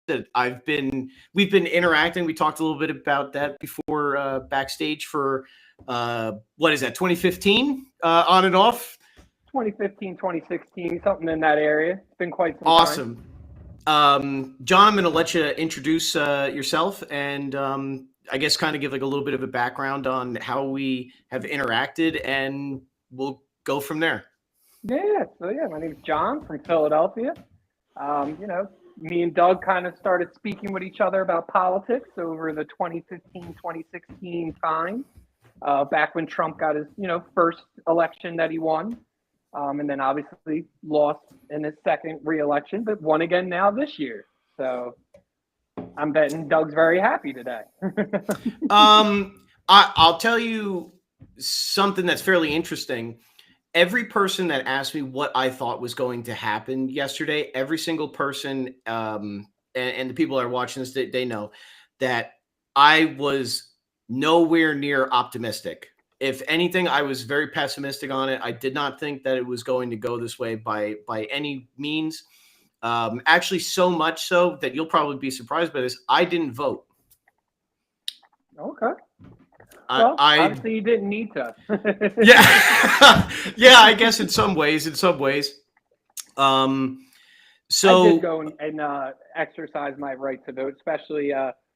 said, we've been interacting. We talked a little bit about that before backstage for what is that, 2015 on and off? 2015, 2016, something in that area. It's been quite some time. Awesome. John, I'm going to let you introduce yourself and I guess kind of give like a little bit of a background on how we have interacted, and we'll go from there. So my name's John from Philadelphia. Me and Doug kind of started speaking with each other about politics over the 2015, 2016 time, back when Trump got his, first election that he won. And then obviously lost in his second re-election, but won again now this year. So I'm betting Doug's very happy today. I'll tell you something that's fairly interesting. Every person that asked me what I thought was going to happen yesterday, every single person, and the people that are watching this, they know that I was nowhere near optimistic. If anything, I was very pessimistic on it. I did not think that it was going to go this way by any means. Actually, so much so that you'll probably be surprised by this. I didn't vote. Okay. Well, obviously you didn't need to. Yeah. Yeah, I guess in some ways. So I did go and exercise my right to vote, especially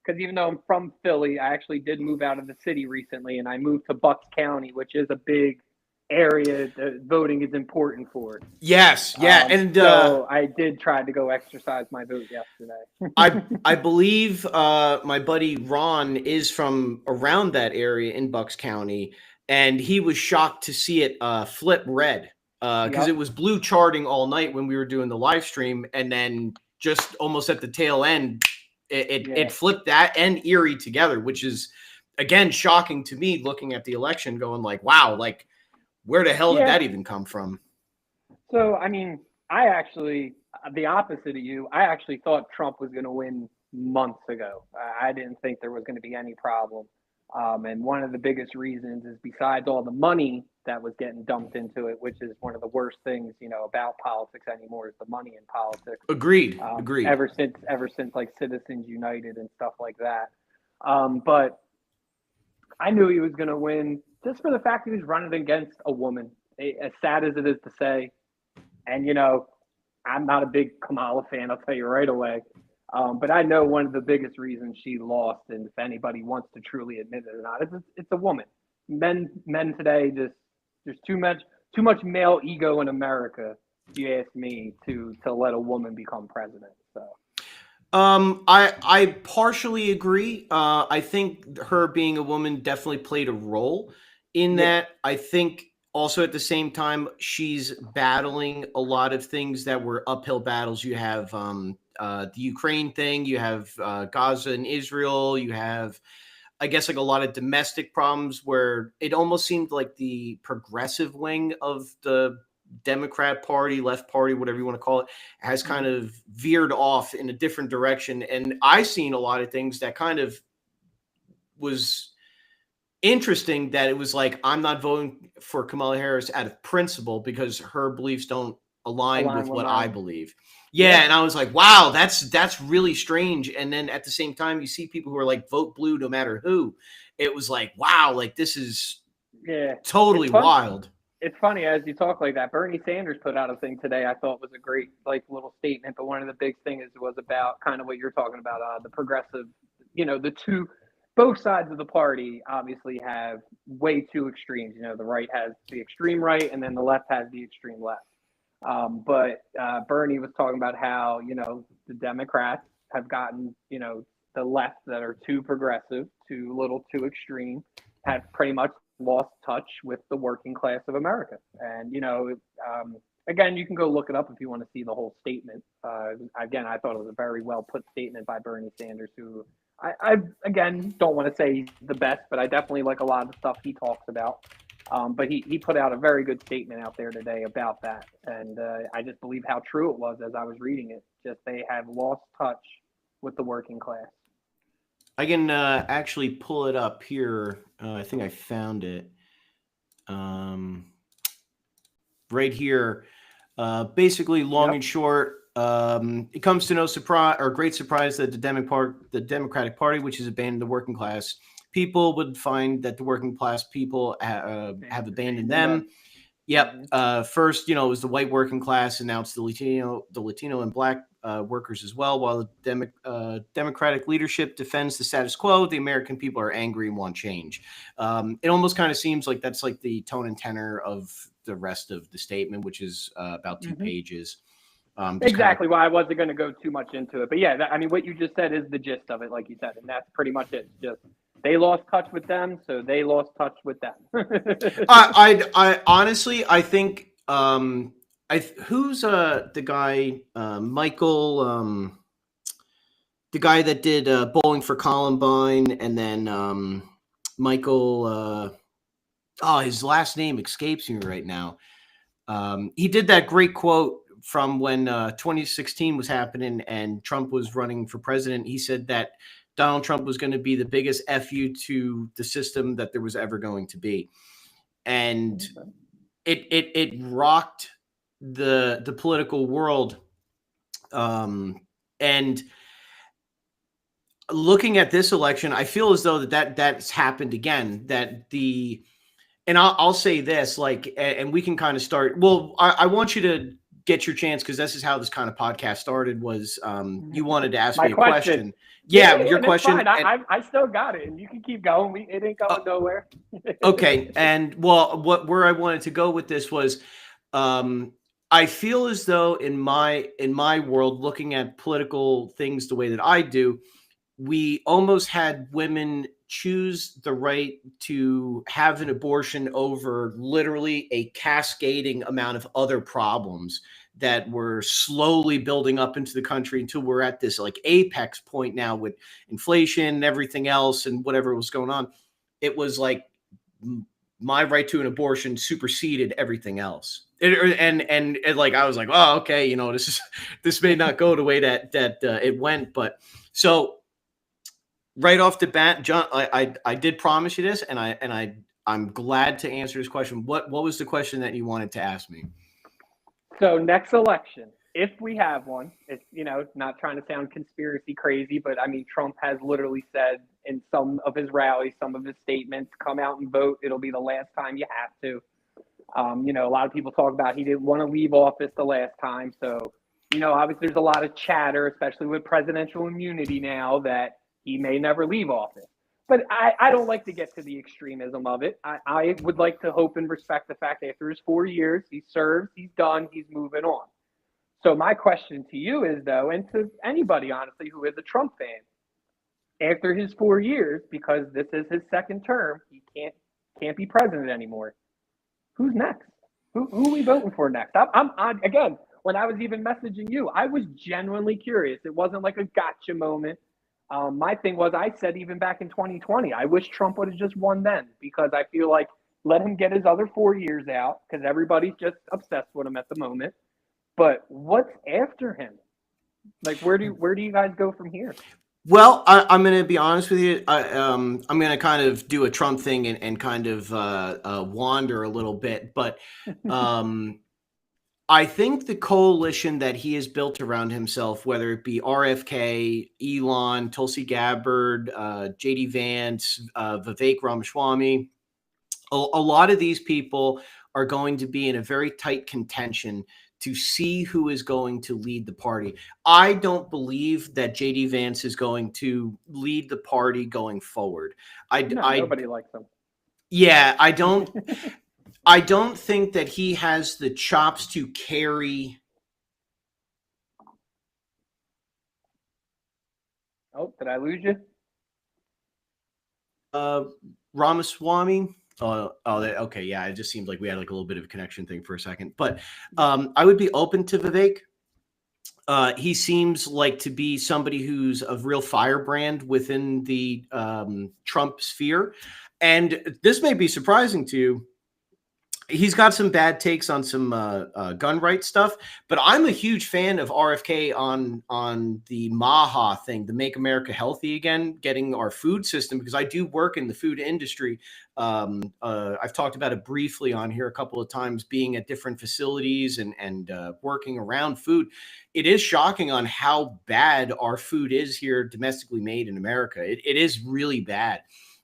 because even though I'm from Philly, I actually did move out of the city recently, and I moved to Bucks County, which is a big area that voting is important for. Yes, yeah, so I did try to go exercise my vote yesterday. I believe my buddy Ron is from around that area in Bucks County, and he was shocked to see it flip red because it was blue charting all night when we were doing the live stream, and then just almost at the tail end, it flipped that and Erie together, which is again shocking to me looking at the election, going like, wow, like where the hell did that even come from? So, I mean, I actually, the opposite of you, I actually thought Trump was going to win months ago. I didn't think there was going to be any problem. And one of the biggest reasons is besides all the money that was getting dumped into it, which is one of the worst things, about politics anymore is the money in politics. Agreed. Ever since like Citizens United and stuff like that. But I knew he was going to win just for the fact that he was running against a woman, as sad as it is to say. And, I'm not a big Kamala fan, I'll tell you right away. But I know one of the biggest reasons she lost, and if anybody wants to truly admit it or not, it's a woman. Men today, there's too much male ego in America, if you ask me, to let a woman become president. So. I partially agree. I think her being a woman definitely played a role in that. I think also at the same time, she's battling a lot of things that were uphill battles. You have the Ukraine thing, you have Gaza and Israel, you have, I guess, like a lot of domestic problems where it almost seemed like the progressive wing of the Democrat Party, left party, whatever you want to call it, has kind of veered off in a different direction. And I've seen a lot of things that kind of was interesting, that it was like, I'm not voting for Kamala Harris out of principle because her beliefs don't align with what I believe. Yeah. And I was like, wow, that's really strange. And then at the same time, you see people who are like, vote blue no matter who. It was like, wow, like this is totally wild. It's funny as you talk like that. Bernie Sanders put out a thing today I thought was a great little statement, but one of the big things was about kind of what you're talking about, the progressive, both sides of the party obviously have way too extremes. The right has the extreme right, and then the left has the extreme left. But Bernie was talking about how, the Democrats have gotten, the left that are too progressive, too little, too extreme, have pretty much lost touch with the working class of America. And, again, you can go look it up if you want to see the whole statement. Again, I thought it was a very well put statement by Bernie Sanders, who I again, don't want to say he's the best, but I definitely like a lot of the stuff he talks about. But he put out a very good statement out there today about that. And I just believe how true it was as I was reading it. Just they have lost touch with the working class. I can actually pull it up here. I think I found it right here. Basically, long and short, It comes to no surprise or great surprise that the Democratic Party, which has abandoned the working class people, would find that the working class people have abandoned them. Yep. Mhm. First, it was the white working class, and now it's the Latino and Black workers as well. While the Democratic leadership defends the status quo, the American people are angry and want change. It almost kind of seems like that's like the tone and tenor of the rest of the statement, which is about 2 Mhm. pages. Exactly why I wasn't going to go too much into it. But yeah, I mean, what you just said is the gist of it, like you said, and that's pretty much it. Just they lost touch with them, so they lost touch with them. I honestly, I think, who's the guy, Michael, the guy that did Bowling for Columbine, and then Michael, his last name escapes me right now. He did that great quote from when 2016 was happening and Trump was running for president. He said that Donald Trump was going to be the biggest FU to the system that there was ever going to be. And it rocked the political world. And looking at this election, I feel as though that's happened again. And I'll say this, like, and we can kind of start. Well, I want you to get your chance because this is how this kind of podcast started. Was you wanted to ask My me a question? Yeah, Yeah, your and question. It's fine. I still got it, and you can keep going. It ain't going nowhere. Okay, and well, where I wanted to go with this was, I feel as though in my world, looking at political things the way that I do, we almost had women choose the right to have an abortion over literally a cascading amount of other problems that were slowly building up into the country until we're at this like apex point now with inflation and everything else and whatever was going on. It was like my right to an abortion superseded everything else. And like I was like, oh, okay, this may not go the way that it went, but so right off the bat, John, I did promise you this, and I'm glad to answer this question. What was the question that you wanted to ask me? So next election, if we have one, it's not trying to sound conspiracy crazy, but I mean Trump has literally said in some of his rallies, some of his statements, come out and vote. It'll be the last time you have to. A lot of people talk about he didn't want to leave office the last time. So, obviously there's a lot of chatter, especially with presidential immunity now, that he may never leave office. But I don't like to get to the extremism of it. I would like to hope and respect the fact that after his 4 years, he serves, he's done, he's moving on. So my question to you is, though, and to anybody, honestly, who is a Trump fan, after his 4 years, because this is his second term, he can't be president anymore. Who's next? Who are we voting for next? I'm again, when I was even messaging you, I was genuinely curious. It wasn't like a gotcha moment. My thing was, I said even back in 2020, I wish Trump would have just won then, because I feel like let him get his other 4 years out, because everybody's just obsessed with him at the moment. But what's after him? Like, where do you guys go from here? Well, I'm going to be honest with you. I'm going to kind of do a Trump thing and kind of wander a little bit, but I think the coalition that he has built around himself, whether it be RFK, Elon, Tulsi Gabbard, JD Vance, Vivek Ramaswamy, a lot of these people are going to be in a very tight contention to see who is going to lead the party. I don't believe that JD Vance is going to lead the party going forward. Nobody likes him. Yeah, I don't. I don't think that he has the chops to carry. Oh, did I lose you? Ramaswamy. Okay, yeah. It just seemed like we had like a little bit of a connection thing for a second, but I would be open to Vivek. He seems like to be somebody who's a real firebrand within the Trump sphere, and this may be surprising to you. he's got some bad takes on some gun rights stuff, but I'm a huge fan of RFK on the MAHA thing, the Make America Healthy Again, getting our food system, because I do work in the food industry. I've talked about it briefly on here a couple of times, being at different facilities and working around food. It is shocking on how bad our food is here, domestically made in America. It is really bad.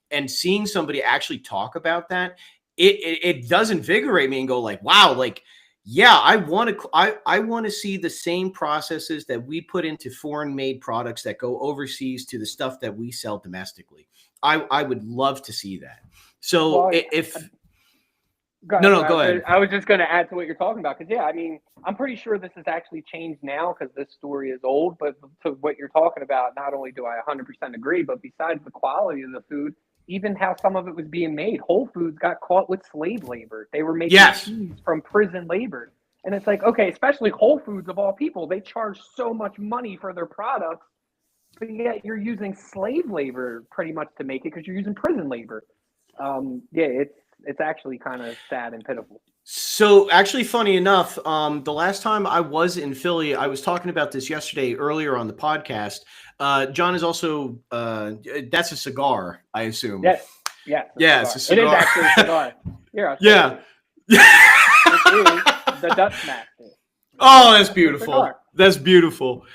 And seeing somebody actually talk about that, it does invigorate me and go like, wow, like, yeah, I want to see the same processes that we put into foreign made products that go overseas to the stuff that we sell domestically. I would love to see that. So Well, if go no, ahead. no, go ahead. I was just going to add to what you're talking about because, yeah, I mean, I'm pretty sure this has actually changed now because this story is old. But to what you're talking about, not only do I 100% agree, but besides the quality of the food, even how some of it was being made, Whole Foods got caught with slave labor. They were making Yes. cheese from prison labor. And it's like, okay, especially Whole Foods of all people, they charge so much money for their products, but yet you're using slave labor pretty much to make it because you're using prison labor. Yeah, it's actually kind of sad and pitiful. So actually, funny enough, the last time I was in Philly, I was talking about this yesterday earlier on the podcast. John is also that's a cigar, I assume. Yes, yes, Yeah, it's a cigar. It is actually a cigar. Here, yeah. It is the Dutch Master. Oh, that's beautiful. That's beautiful.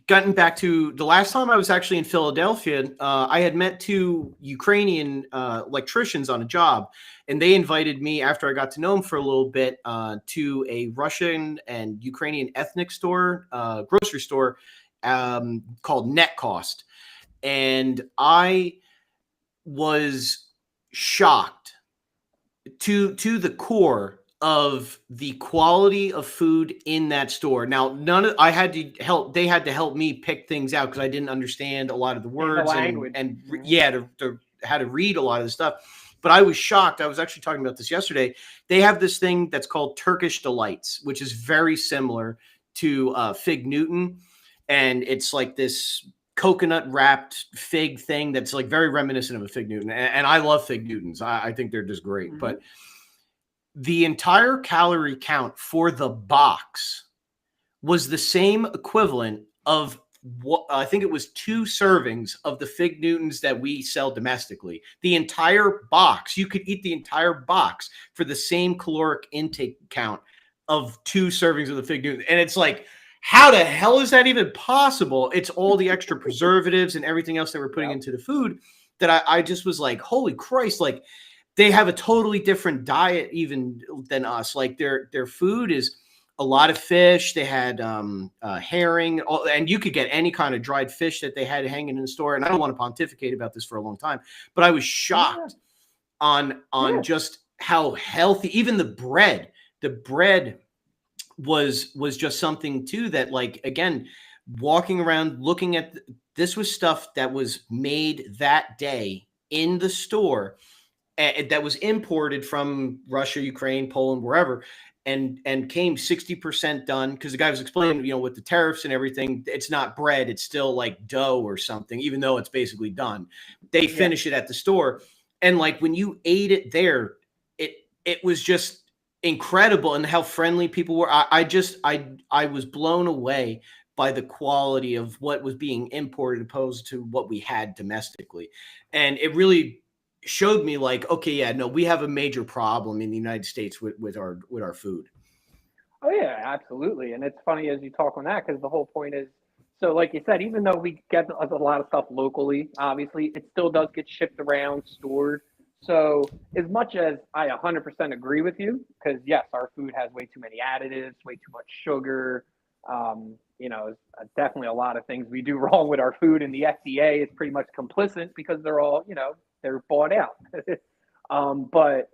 Getting back to the last time I was actually in Philadelphia, I had met two Ukrainian electricians on a job, and they invited me, after I got to know them for a little bit, to a Russian and Ukrainian ethnic store, grocery store called Net Cost. And I was shocked to the core of the quality of food in that store. Now, they had to help me pick things out because I didn't understand a lot of the words and how to read a lot of the stuff. But I was shocked. I was actually talking about this yesterday. They have this thing that's called Turkish Delights, which is very similar to Fig Newton. And it's like this coconut wrapped fig thing that's like very reminiscent of a Fig Newton. And I love Fig Newtons. I think they're just great. Mm-hmm. But the entire calorie count for the box was the same equivalent of what I think it was 2 servings of the Fig Newtons that we sell domestically. The entire box, you could eat the entire box for the same caloric intake count of 2 servings of the Fig Newton. And it's like, how the hell is that even possible? It's all the extra preservatives and everything else that we're putting into the food that I just was like, holy Christ, like, they have a totally different diet even than us. Like their food is a lot of fish. They had herring, and you could get any kind of dried fish that they had hanging in the store. And I don't want to pontificate about this for a long time, but I was shocked on just how healthy. Even the bread was just something too that, like, again, walking around looking at this was stuff that was made that day in the store. That was imported from Russia, Ukraine, Poland, wherever, and came 60% done. Because the guy was explaining, with the tariffs and everything, it's not bread, it's still like dough or something, even though it's basically done. They finish it at the store, and like when you ate it there, it was just incredible, and how friendly people were. I was blown away by the quality of what was being imported opposed to what we had domestically, and it really showed me like, okay, yeah, no, we have a major problem in the United States with our food. Oh yeah, absolutely. And it's funny as you talk on that, because the whole point is, so like you said, even though we get a lot of stuff locally, obviously it still does get shipped around, stored. So as much as I 100% agree with you, because yes, our food has way too many additives, way too much sugar, definitely a lot of things we do wrong with our food, and the FDA is pretty much complicit because they're all, they're bought out. But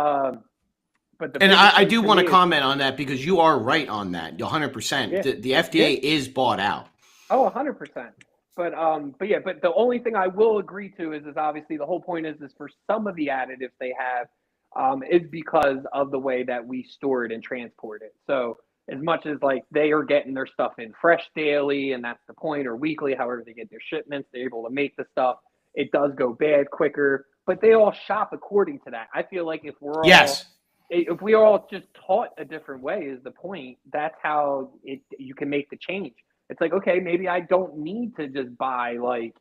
I do want to comment on that, because you are right on that, 100%. Yeah. The FDA is bought out. Oh, 100%. But the only thing I will agree to is obviously the whole point is for some of the additives they have is because of the way that we store it and transport it. So as much as like they are getting their stuff in fresh daily, and that's the point, or weekly, however they get their shipments, they're able to make the stuff. It does go bad quicker, but they all shop according to that. I feel like Yes. if we are all just taught a different way is the point, that's how you can make the change. It's like, okay, maybe I don't need to just buy like,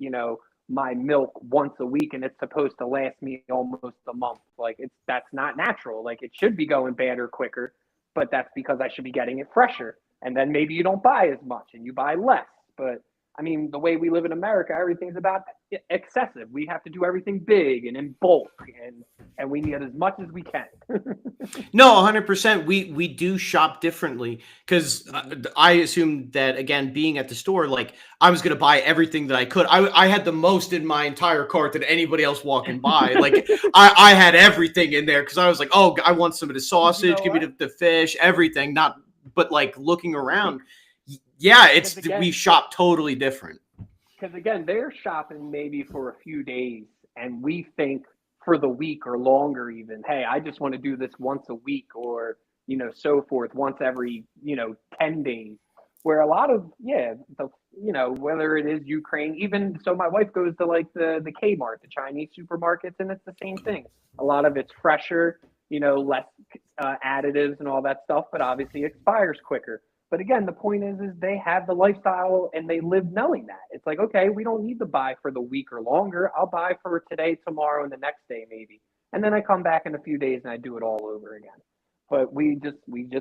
my milk once a week and it's supposed to last me almost a month. Like that's not natural. Like it should be going bad or quicker, but that's because I should be getting it fresher. And then maybe you don't buy as much and you buy less. But I mean, the way we live in America, everything's about excessive. We have to do everything big and in bulk, and we need as much as we can. No, 100%. We do shop differently because I assumed that, again, being at the store, like I was going to buy everything that I could. I had the most in my entire cart than anybody else walking by. Like I had everything in there because I was like, oh, I want some of the sausage, give me the fish, everything. But like looking around, yeah, we shop totally different. Because again, they're shopping maybe for a few days, and we think for the week or longer. Even, hey, I just want to do this once a week, or so forth, once every 10 days. Where a lot of whether it is Ukraine, even so, my wife goes to like the Kmart, the Chinese supermarkets, and it's the same thing. A lot of it's fresher, less additives and all that stuff, but obviously expires quicker. But again, the point is they have the lifestyle and they live knowing that. It's like, okay, we don't need to buy for the week or longer. I'll buy for today, tomorrow, and the next day maybe. And then I come back in a few days and I do it all over again. But we just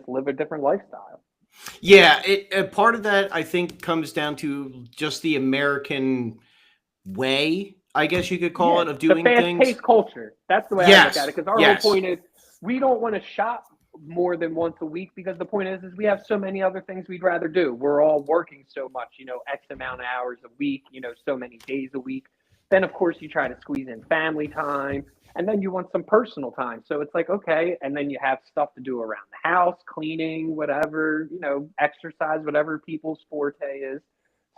live a different lifestyle. Yeah, part of that I think comes down to just the American way, I guess you could call it, of doing the things. fast-paced culture. That's the way I look at it. Because our whole point is we don't want to shop more than once a week because the point is we have so many other things we'd rather do. We're all working so much, X amount of hours a week, so many days a week. Then of course you try to squeeze in family time, and then you want some personal time. So it's like, okay, and then you have stuff to do around the house, cleaning, whatever, exercise, whatever people's forte is.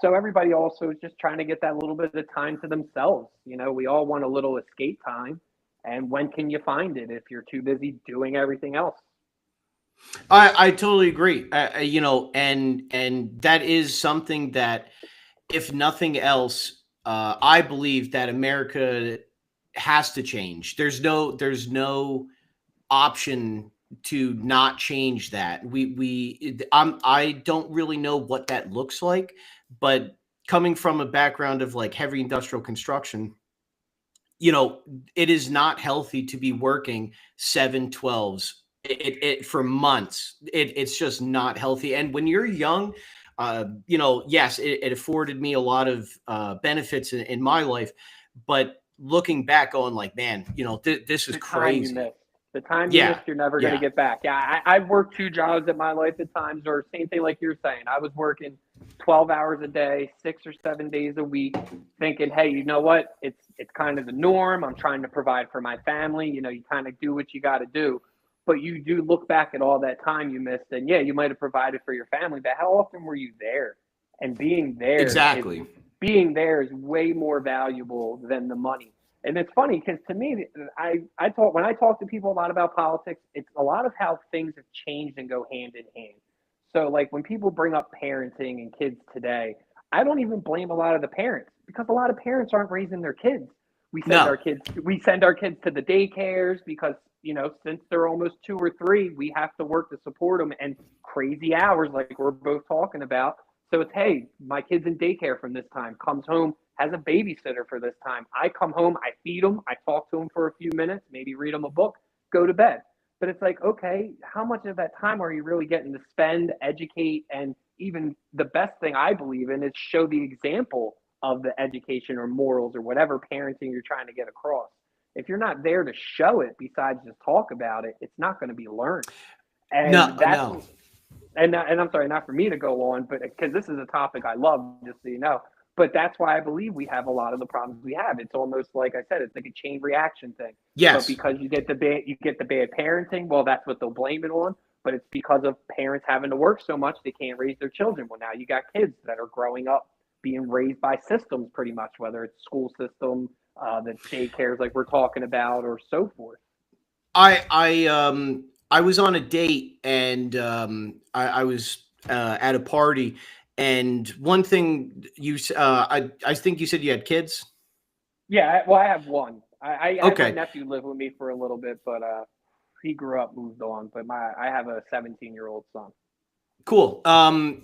So everybody also is just trying to get that little bit of time to themselves. We all want a little escape time. And when can you find it if you're too busy doing everything else? I totally agree. And that is something that, if nothing else, I believe that America has to change. There's no option to not change that. I don't really know what that looks like, but coming from a background of like heavy industrial construction, it is not healthy to be working 7-12s for months. It's just not healthy. And when you're young, yes, it afforded me a lot of benefits in my life, but looking back on like, man, this is crazy. The time you missed, you're never going to get back. Yeah, I've worked 2 jobs in my life at times, or same thing like you're saying. I was working 12 hours a day, 6 or 7 days a week, thinking, hey, you know what? It's kind of the norm. I'm trying to provide for my family. You kind of do what you got to do. But you do look back at all that time you missed, and yeah, you might have provided for your family, but how often were you there? And being there, being there is way more valuable than the money. And it's funny because to me, when I talk to people a lot about politics, it's a lot of how things have changed and go hand in hand. So like when people bring up parenting and kids today, I don't even blame a lot of the parents because a lot of parents aren't raising their kids. We send our kids to the daycares because since they're almost 2 or 3, we have to work to support them and crazy hours like we're both talking about. So it's, hey, my kid's in daycare from this time, comes home, has a babysitter for this time. I come home, I feed them, I talk to them for a few minutes, maybe read them a book, go to bed. But it's like, okay, how much of that time are you really getting to spend, educate, and even the best thing I believe in is show the example of the education or morals or whatever parenting you're trying to get across. If you're not there to show it besides just talk about it, it's not going to be learned. And no. And I'm sorry, not for me to go on, but because this is a topic I love, just so you know. But that's why I believe we have a lot of the problems we have. It's almost like I said, it's like a chain reaction thing. Yes. But because you get the bad parenting, well, that's what they'll blame it on. But it's because of parents having to work so much they can't raise their children. Well, now you got kids that are growing up being raised by systems, pretty much, whether it's school system, the daycares like we're talking about, or so forth. I was on a date and I was at a party, and one thing I think you said you had kids. Yeah, well, I have one. I had my Okay. nephew live with me for a little bit, but he grew up, moved on. But I have a 17-year-old son. Cool.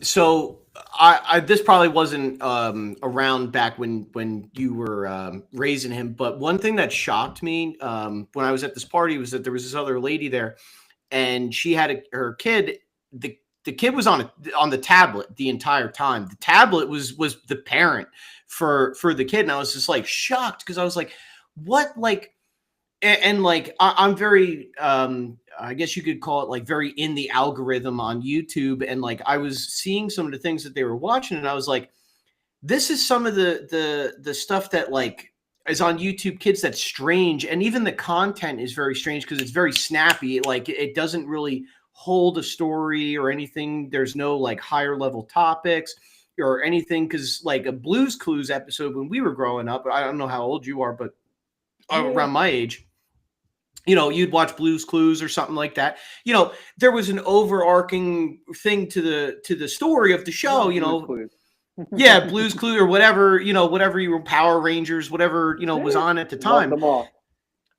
So I this probably wasn't around back when you were raising him, but one thing that shocked me when I was at this party was that there was this other lady there, and she had her kid. The kid was on the tablet the entire time. The tablet was the parent for the kid, and I was just like shocked because I was like, what like. And like I'm very I guess you could call it like very in the algorithm on YouTube, and like I was seeing some of the things that they were watching, and I was like, this is some of the stuff that like is on YouTube Kids that's strange, and even the content is very strange because it's very snappy. Like it doesn't really hold a story or anything. There's no like higher level topics or anything because like a Blues Clues episode when we were growing up, I don't know how old you are, but Yeah, around my age, you'd watch Blues Clues or something like that. There was an overarching thing to the story of the show. love Blue's Clues. Yeah, Blues Clues or whatever, whatever you were, Power Rangers, whatever was Yeah, on at the love time. them all.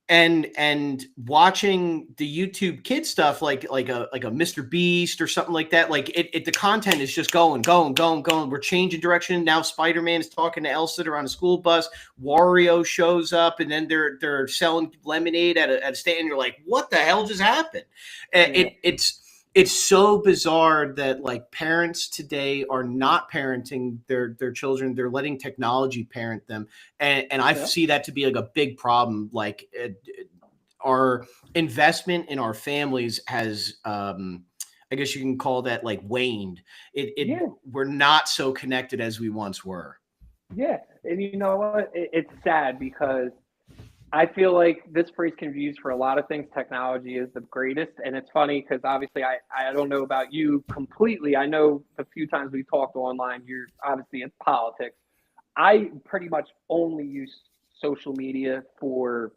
And watching the YouTube kid stuff like a Mr. Beast or something like that, like the content is just going. We're changing direction. Now Spider-Man is talking to Elsa. They're on a school bus. Wario shows up, and then they're selling lemonade at a stand. And you're like, what the hell just happened? Yeah, It's so bizarre that like parents today are not parenting their children. They're letting technology parent them, and I yeah, see that to be like a big problem. Like our investment in our families has, I guess you can call that like waned. yeah. We're not so connected as we once were. Yeah, and you know what? It's sad because I feel like this phrase can be used for a lot of things. Technology is the greatest, and it's funny because obviously I don't know about you completely. I know the few times we talked online, you're obviously in politics. I pretty much only use social media for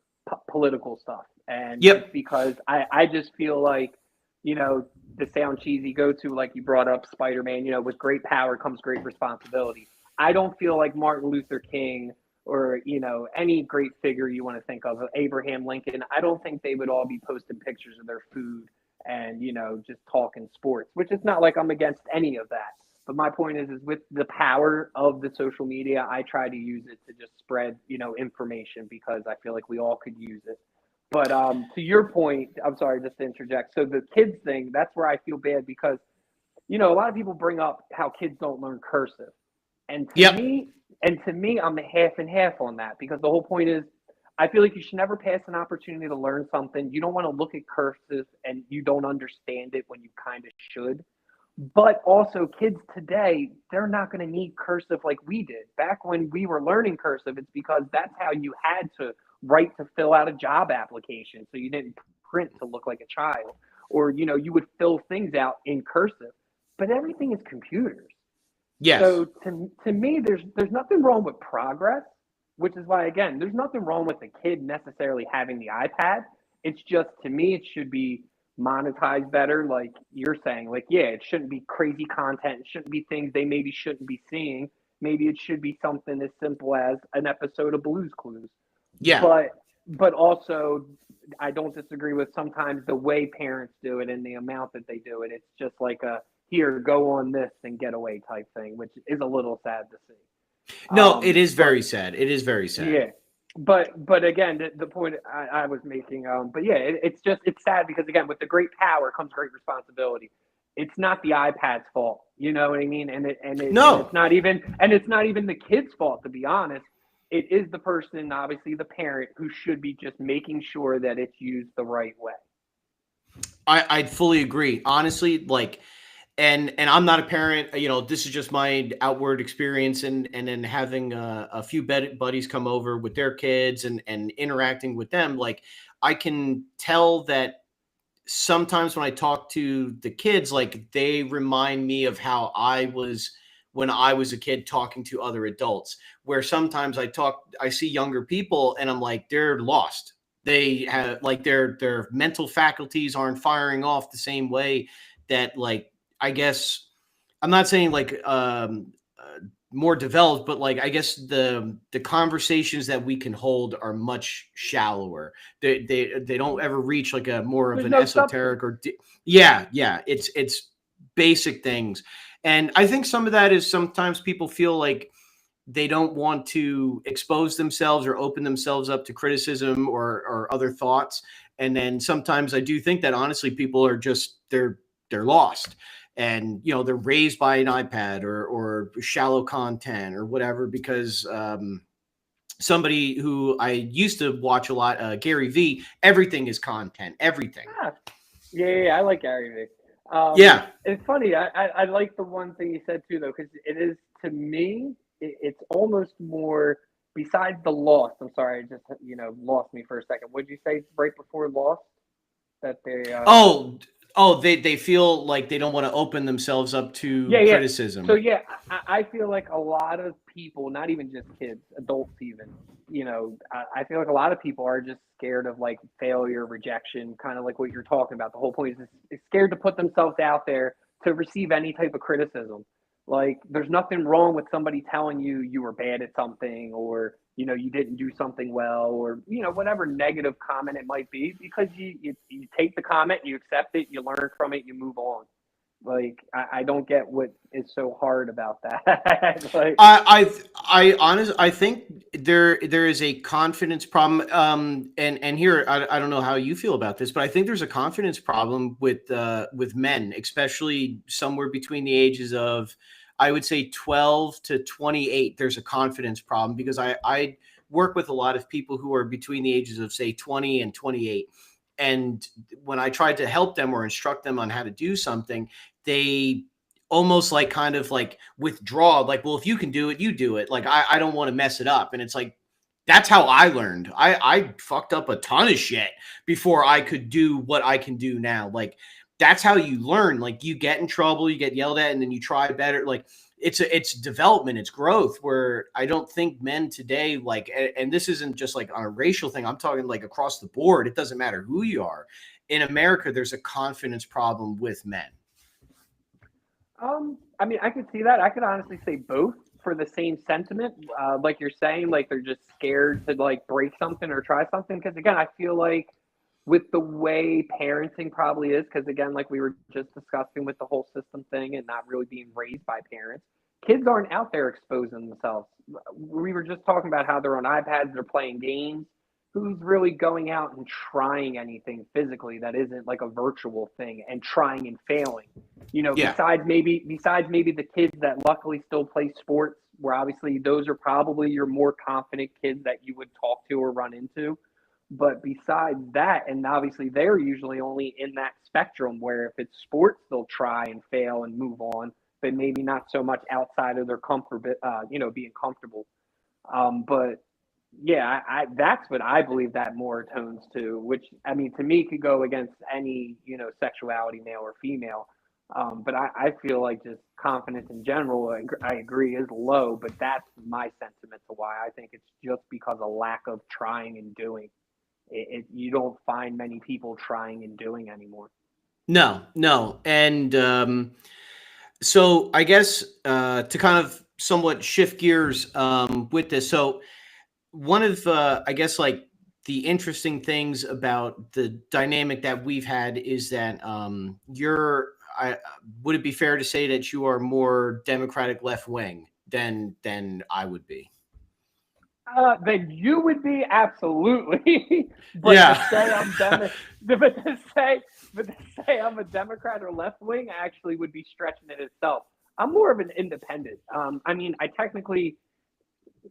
political stuff, and it's Yep. because I just feel like you know to sound cheesy, go to like you brought up Spider Man. With great power comes great responsibility. I don't feel like Martin Luther King or any great figure you want to think of, Abraham Lincoln. I don't think they would all be posting pictures of their food and just talking sports, which is not like I'm against any of that. But my point is with the power of the social media, I try to use it to just spread information because I feel like we all could use it. But to your point, I'm sorry, just to interject. So the kids thing, that's where I feel bad because a lot of people bring up how kids don't learn cursive. And to Yep. me, I'm half and half on that because the whole point is I feel like you should never pass an opportunity to learn something. You don't want to look at cursive and you don't understand it when you kind of should. But also, kids today, they're not going to need cursive like we did. Back when we were learning cursive, it's because that's how you had to write to fill out a job application. So you didn't print to look like a child. Or, you would fill things out in cursive. But everything is computers. Yes. So to me, there's nothing wrong with progress, which is why again, there's nothing wrong with the kid necessarily having the iPad. It's just to me, it should be monetized better, like you're saying. Like, yeah, it shouldn't be crazy content. It shouldn't be things they maybe shouldn't be seeing. Maybe it should be something as simple as an episode of Blue's Clues. Yeah. But also, I don't disagree with sometimes the way parents do it and the amount that they do it. It's just like a here, go on this and get away type thing, which is a little sad to see. No, it is But very sad. It is very sad. yeah, but again, the point I was making, but yeah, it's sad because again, with the great power comes great responsibility. It's not the iPad's fault, you know what I mean, and No. it's not even the kid's fault to be honest. It is the person, obviously the parent, who should be just making sure that it's used the right way. I fully agree. Honestly, like, and I'm not a parent. This is just my outward experience, and then having a few buddies come over with their kids and interacting with them. Like, I can tell that sometimes when I talk to the kids, like they remind me of how I was when I was a kid talking to other adults, where sometimes I see younger people and I'm like, they're lost. They have like their mental faculties aren't firing off the same way that like, I guess I'm not saying like more developed, but like I guess the conversations that we can hold are much shallower. They don't ever reach like a more of There's an no substance. esoteric or yeah, it's basic things. And I think some of that is sometimes people feel like they don't want to expose themselves or open themselves up to criticism or other thoughts. And then sometimes I do think that honestly people are just they're lost, and they're raised by an iPad or shallow content or whatever, because somebody who I used to watch a lot, Gary V, everything is content, everything. Ah, yeah, I like Gary Vee. Yeah. It's funny. I like the one thing you said too, though, because it is, to me, it's almost more, besides the Lost. I'm sorry, I just lost me for a second. What did you say right before Lost? That they They feel like they don't want to open themselves up to yeah. So criticism. yeah, I feel like a lot of people, not even just kids, adults even, I feel like a lot of people are just scared of like failure, rejection, kind of like what you're talking about. The whole point is scared to put themselves out there to receive any type of criticism. Like there's nothing wrong with somebody telling you you were bad at something, or you didn't do something well, or whatever negative comment it might be, because you take the comment, you accept it, you learn from it, you move on. Like I don't get what is so hard about that. Like I think there is a confidence problem. And here I don't know how you feel about this, but I think there's a confidence problem with men, especially somewhere between the ages of, I would say, 12 to 28. There's a confidence problem because I work with a lot of people who are between the ages of, say, 20 and 28. And when I tried to help them or instruct them on how to do something, they almost like kind of like withdraw, like, well, if you can do it, you do it. Like, I don't want to mess it up. And it's like, that's how I learned. I fucked up a ton of shit before I could do what I can do now. Like, that's how you learn. Like, you get in trouble, you get yelled at, and then you try better. Like, it's development, it's growth, where I don't think men today, like, and this isn't just like on a racial thing, I'm talking like across the board. It doesn't matter who you are. In America, there's a confidence problem with men. I mean, I could see that. I could honestly say both for the same sentiment. Like you're saying, like they're just scared to like break something or try something. Because again, I feel like with the way parenting probably is, because again, like we were just discussing with the whole system thing and not really being raised by parents, kids aren't out there exposing themselves. We were just talking about how they're on iPads, they're playing games. Who's really going out and trying anything physically that isn't like a virtual thing and trying and failing? Yeah. Besides maybe the kids that luckily still play sports, where obviously those are probably your more confident kids that you would talk to or run into. But besides that, and obviously they're usually only in that spectrum where if it's sports, they'll try and fail and move on, but maybe not so much outside of their comfort, being comfortable. But yeah, that's what I believe that more tones to, which I mean to me could go against any sexuality, male or female. But I feel like just confidence in general, I agree, is low. But that's my sentiment to why I think it's just because of lack of trying and doing. You don't find many people trying and doing anymore. No. And so I guess to kind of somewhat shift gears with this. So one of I guess like the interesting things about the dynamic that we've had is that would it be fair to say that you are more Democratic left wing than I would be? Then you would be absolutely, but to Yeah. say I'm Demo- but to say I'm a Democrat or left wing actually would be stretching it itself. I'm more of an independent. I mean, I technically,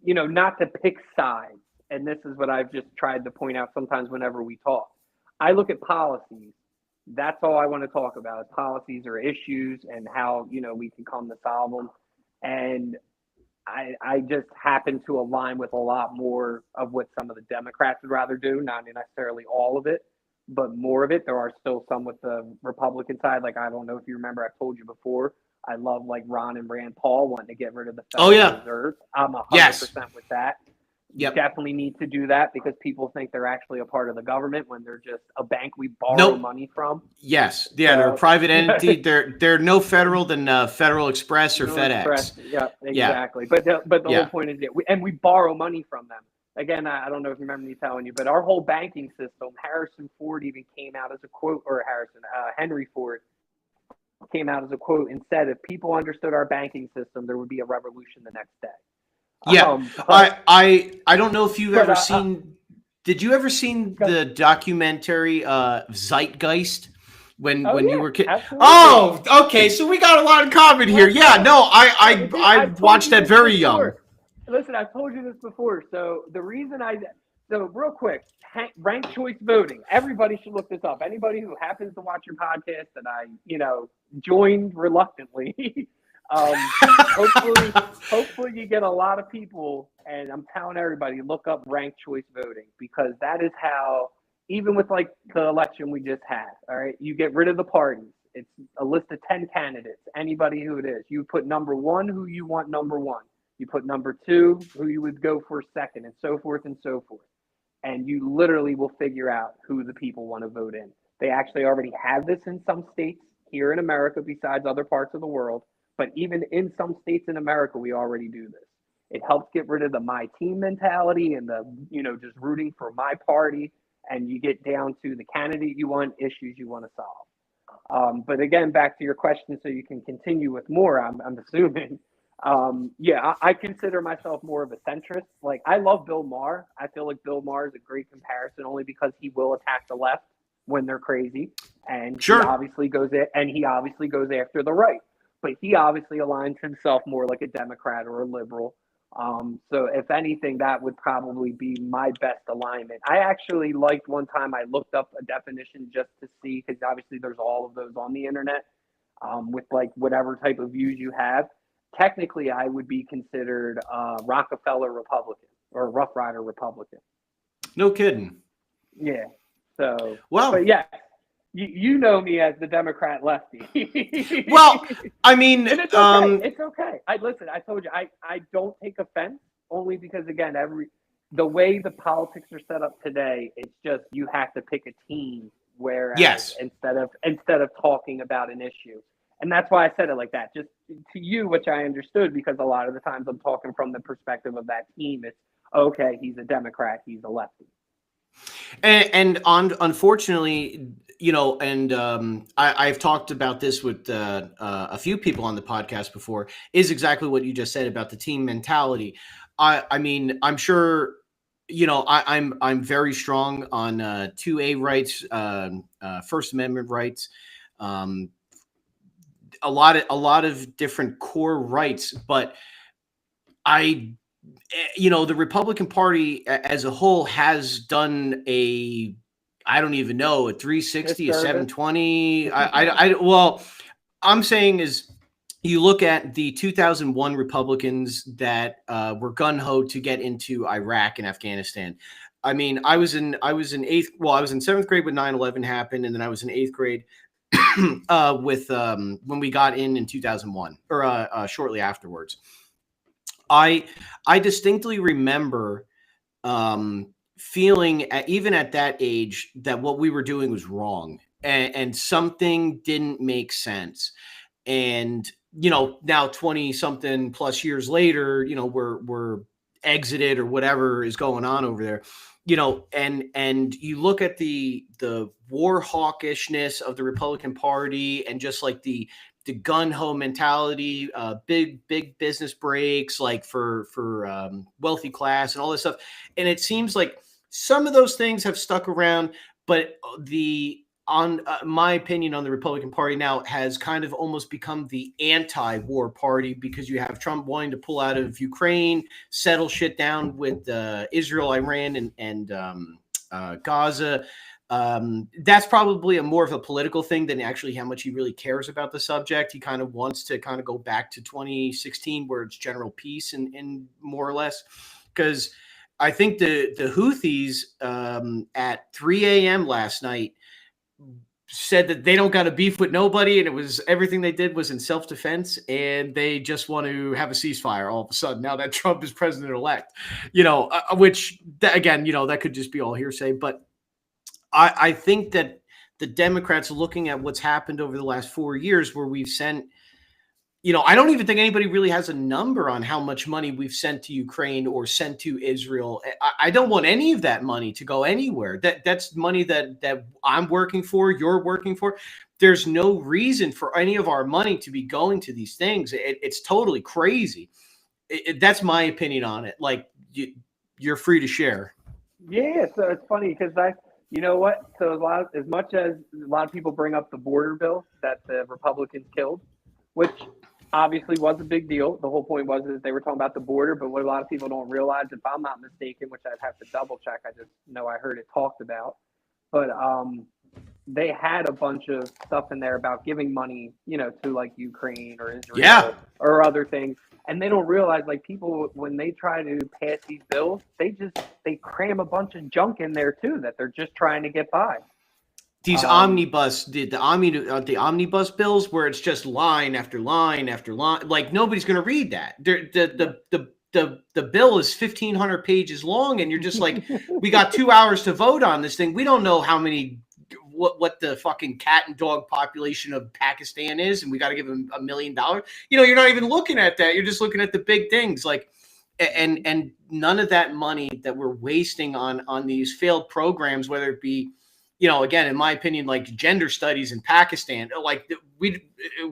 not to pick sides, and this is what I've just tried to point out sometimes whenever we talk. I look at policies. That's all I want to talk about. Is policies or issues and how we can come to solve them. And I just happen to align with a lot more of what some of the Democrats would rather do, not necessarily all of it, but more of it. There are still some with the Republican side. Like, I don't know if you remember, I told you before, I love like Ron and Rand Paul wanting to get rid of the Oh Federal yeah. Reserve. I'm Yes. 100% with that. You Yep. definitely need to do that because people think they're actually a part of the government when they're just a bank we borrow Nope. money from. Yes. Yeah. They're a private entity. They're no federal than Federal Express or No Express. FedEx. Yeah, Yeah. exactly. But the whole Yeah. point is that we borrow money from them. Again, I don't know if you remember me telling you, but our whole banking system, Harrison Ford even came out as a quote, or Henry Ford came out as a quote and said, if people understood our banking system, there would be a revolution the next day. Yeah. But I don't know if you've but, ever seen. Did you ever seen the documentary Zeitgeist when you yeah, were kid? absolutely. Oh, okay. So we got a lot in common here. Yeah. No, I watched that very young. Listen, I've told you this before. So the reason so real quick, ranked choice voting. Everybody should look this up. Anybody who happens to watch your podcast that I, joined reluctantly. Hopefully you get a lot of people, and I'm telling everybody, look up ranked choice voting because that is how, even with like the election we just had, all right, you get rid of the parties. It's a list of 10 candidates, anybody who it is. You put number one, who you want number one. You put number two, who you would go for second, and so forth and so forth. And you literally will figure out who the people want to vote in. They actually already have this in some states here in America, besides other parts of the world. But even in some states in America, we already do this. It helps get rid of the my team mentality and the, just rooting for my party. And you get down to the candidate you want, issues you want to solve. But again, back to your question, so you can continue with more, I'm assuming. I consider myself more of a centrist. Like, I love Bill Maher. I feel like Bill Maher is a great comparison only because he will attack the left when they're crazy. And Sure. he obviously goes after the right. But he obviously aligns himself more like a Democrat or a liberal. So if anything, that would probably be my best alignment. I actually liked one time I looked up a definition just to see, because obviously there's all of those on the internet with like whatever type of views you have. Technically, I would be considered Rockefeller Republican or Rough Rider Republican. No kidding. Yeah. So, well, but yeah. You know me as the Democrat lefty. Well, I mean, and it's okay. It's okay. I told you, I don't take offense only because, again, the way the politics are set up today, it's just you have to pick a team. Whereas instead of talking about an issue, and that's why I said it like that, just to you, which I understood because a lot of the times I'm talking from the perspective of that team. It's okay. He's a Democrat. He's a lefty. And unfortunately, I've talked about this with a few people on the podcast before, is exactly what you just said about the team mentality. I mean, I'm sure, I'm very strong on 2A rights, First Amendment rights, a lot of different core rights, but the Republican Party as a whole has done I don't even know, a 360, a 720. Well, I'm saying is you look at the 2001 Republicans that were gun-ho to get into Iraq and Afghanistan. I mean, I was in seventh grade when 9/11 happened, and then I was in eighth grade with when we got in 2001 or shortly afterwards. I distinctly remember feeling even at that age that what we were doing was wrong and something didn't make sense. And, now 20 something plus years later, we're exited or whatever is going on over there, and you look at the war hawkishness of the Republican Party and just like the gun-ho mentality, big business breaks like for wealthy class and all this stuff. And it seems like some of those things have stuck around, but my opinion on the Republican Party now has kind of almost become the anti-war party because you have Trump wanting to pull out of Ukraine, settle shit down with Israel, Iran, and Gaza. That's probably more of a political thing than actually how much he really cares about the subject. He kind of wants to kind of go back to 2016 where it's general peace and more or less, because I think the Houthis at 3 a.m. last night said that they don't got a beef with nobody, and it was everything they did was in self-defense, and they just want to have a ceasefire all of a sudden now that Trump is president-elect, which again, that could just be all hearsay. But I think that the Democrats, looking at what's happened over the last 4 years, where we've sent, I don't even think anybody really has a number on how much money we've sent to Ukraine or sent to Israel. I don't want any of that money to go anywhere. That's money that I'm working for, you're working for. There's no reason for any of our money to be going to these things. It's totally crazy. That's my opinion on it. Like, you're free to share. Yeah, so it's funny because you know what? So as much as a lot of people bring up the border bill that the Republicans killed, which obviously was a big deal. The whole point was that they were talking about the border, but what a lot of people don't realize, if I'm not mistaken, which I'd have to double check, I just know I heard it talked about, but they had a bunch of stuff in there about giving money, to like Ukraine or Israel or other things. And they don't realize, like, people, when they try to pass these bills, they cram a bunch of junk in there too that they're just trying to get by. These omnibus, the omnibus bills, where it's just line after line after line, like nobody's going to read that. The bill is 1,500 pages long, and you're just like, we got 2 hours to vote on this thing. We don't know what the fucking cat and dog population of Pakistan is, and we got to give them $1 million. You're not even looking at that. You're just looking at the big things, like, and none of that money that we're wasting on these failed programs, whether it be, again, in my opinion, like gender studies in Pakistan, like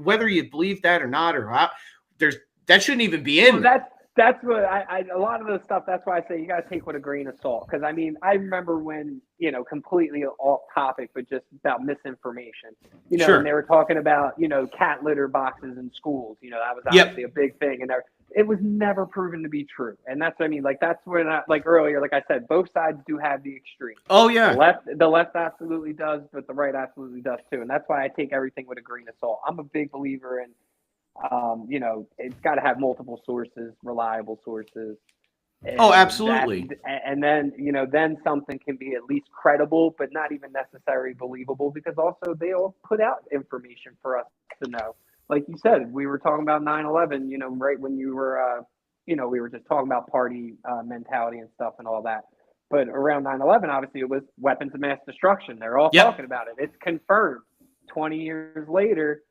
whether you believe that or not, or how, that shouldn't even be in. Well, that's what a lot of the stuff. That's why I say you got to take with a grain of salt. Because I remember when, completely off topic, but just about misinformation, Sure. And they were talking about, cat litter boxes in schools, that was obviously a big thing. And it was never proven to be true. And that's what I mean. Like, that's when earlier, like I said, both sides do have the extreme. Oh yeah. The left absolutely does, but the right absolutely does too. And that's why I take everything with a grain of salt. I'm a big believer in, it's got to have multiple sources, reliable sources. Oh, absolutely. And then, then something can be at least credible, but not even necessarily believable, because also they all put out information for us to know. Like you said, we were talking about 9/11, right when you were, we were just talking about party mentality and stuff and all that. But around 9/11, obviously, it was weapons of mass destruction. They're all talking about it. It's confirmed. 20 years later,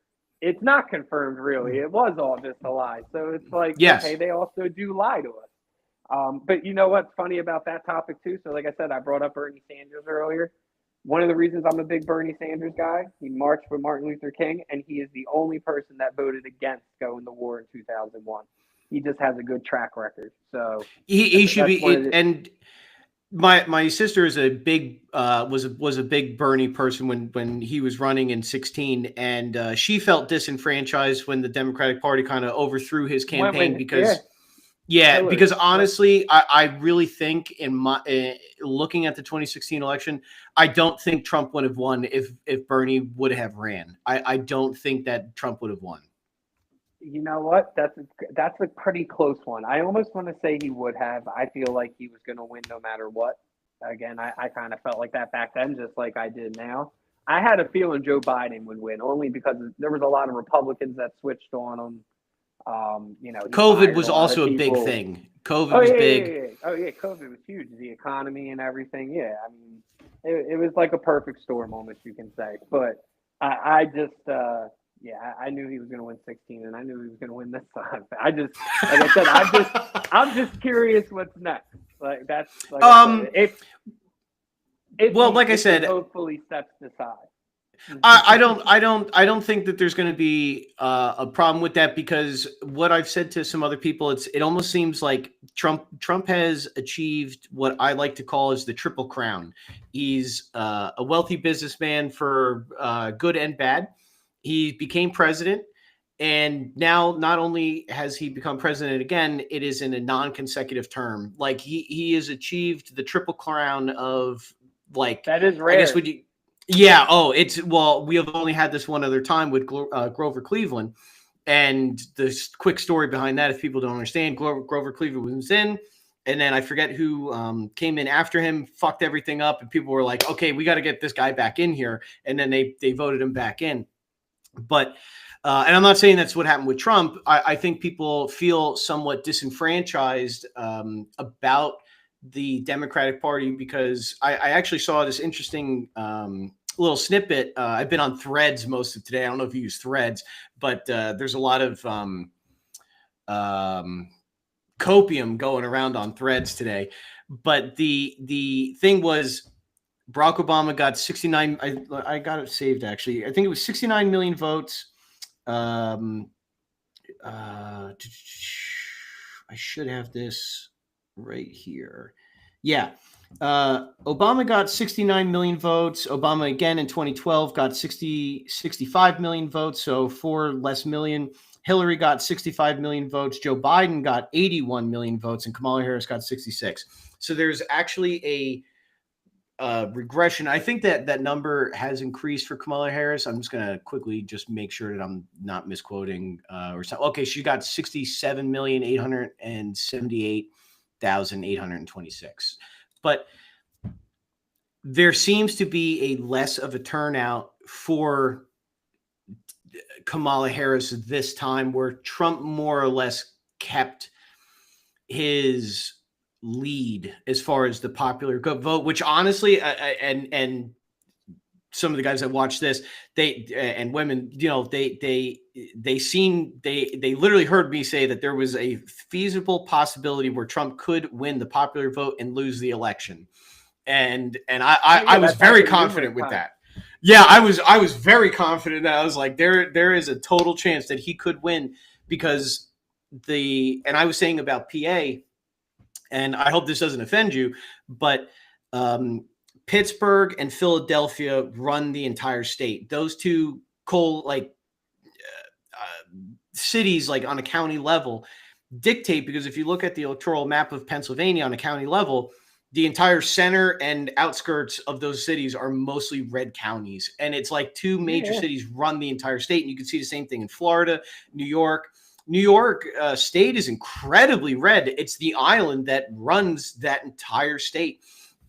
it's not confirmed, really. It was all just a lie. So it's like, okay, they also do lie to us. But you know what's funny about that topic, too? So like I said, I brought up Bernie Sanders earlier. One of the reasons I'm a big Bernie Sanders guy, he marched with Martin Luther King, and he is the only person that voted against going to war in 2001. He just has a good track record. So he should be. And my sister is a big was a big Bernie person when he was running in 2016, and she felt disenfranchised when the Democratic Party kind of overthrew his campaign because honestly, I really think looking at the 2016 election, I don't think Trump would have won if Bernie would have ran. I don't think that Trump would have won. You know what? That's a pretty close one. I almost want to say he would have. I feel like he was going to win no matter what. Again, I kind of felt like that back then, just like I did now. I had a feeling Joe Biden would win, only because there was a lot of Republicans that switched on him. COVID was also a big thing. COVID was big. Yeah. Oh yeah, COVID was huge. The economy and everything. Yeah, I mean, it was like a perfect storm, almost, you can say. But I just, I knew he was going to win 16, and I knew he was going to win this time. I just, like I said, I'm just curious what's next. Like that's like I said, hopefully steps aside. I don't think that there's going to be a problem with that, because what I've said to some other people, it almost seems like Trump has achieved what I like to call as the triple crown. He's a wealthy businessman for good and bad. He became president, and now not only has he become president again, it is in a non-consecutive term. Like he has achieved the triple crown of, like, that is rare. I guess would you. Yeah. Oh, we have only had this one other time with Grover Cleveland. And the quick story behind that, if people don't understand, Grover Cleveland was in, and then I forget who came in after him, fucked everything up, and people were like, okay, we got to get this guy back in here, and then they voted him back in. But and I'm not saying that's what happened with Trump. I think people feel somewhat disenfranchised about the Democratic Party because I actually saw this interesting little snippet. I've been on Threads most of today. I don't know if you use Threads, but there's a lot of copium going around on Threads today. But the thing was, Barack Obama got 69. I got it saved actually. I think it was 69 million votes. I should have this right here. Yeah. Obama got 69 million votes. Obama again in 2012 got 65 million votes. So 4 less million. Hillary got 65 million votes. Joe Biden got 81 million votes and Kamala Harris got 66. So there's actually a regression. I think that number has increased for Kamala Harris. I'm just going to quickly just make sure that I'm not misquoting or something. Okay, she got 67,878,826. But there seems to be a less of a turnout for Kamala Harris this time, where Trump more or less kept his lead as far as the popular vote, which honestly, and some of the guys that watch this, they and women, you know, they literally heard me say that there was a feasible possibility where Trump could win the popular vote and lose the election, and I was very confident with that. Yeah, I was very confident that I was like, there is a total chance that he could win because and I was saying about PA. And I hope this doesn't offend you, but Pittsburgh and Philadelphia run the entire state. Those two cities, like on a county level, dictate, because if you look at the electoral map of Pennsylvania on a county level, the entire center and outskirts of those cities are mostly red counties. And it's like two major cities run the entire state. And you can see the same thing in Florida, New York. New York state is incredibly red. It's the island that runs that entire state.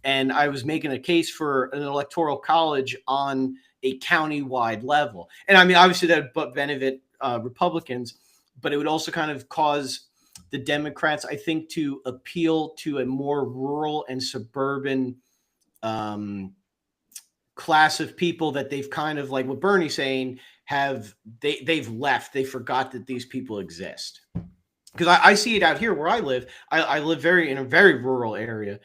And I was making a case for an electoral college on a county-wide level. And I mean, obviously that would benefit Republicans, but it would also kind of cause the Democrats, I think, to appeal to a more rural and suburban class of people that they've kind of, like what Bernie's saying, they've left. They forgot that these people exist. Because I see it out here where I live. I live in a very rural area.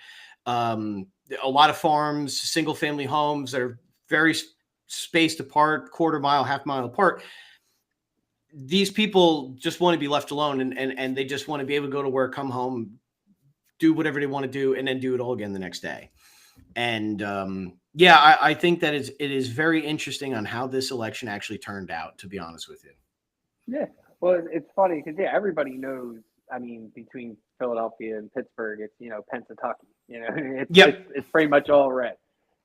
A lot of farms, single family homes that are very spaced apart, quarter mile, half mile apart. These people just want to be left alone, and they just want to be able to go to work, come home, do whatever they want to do, and then do it all again the next day. And I think that it is very interesting on how this election actually turned out, to be honest with you. Yeah. Well, it's funny because, everybody knows, I mean, between Philadelphia and Pittsburgh, it's, Pennsatucky, it's pretty much all red.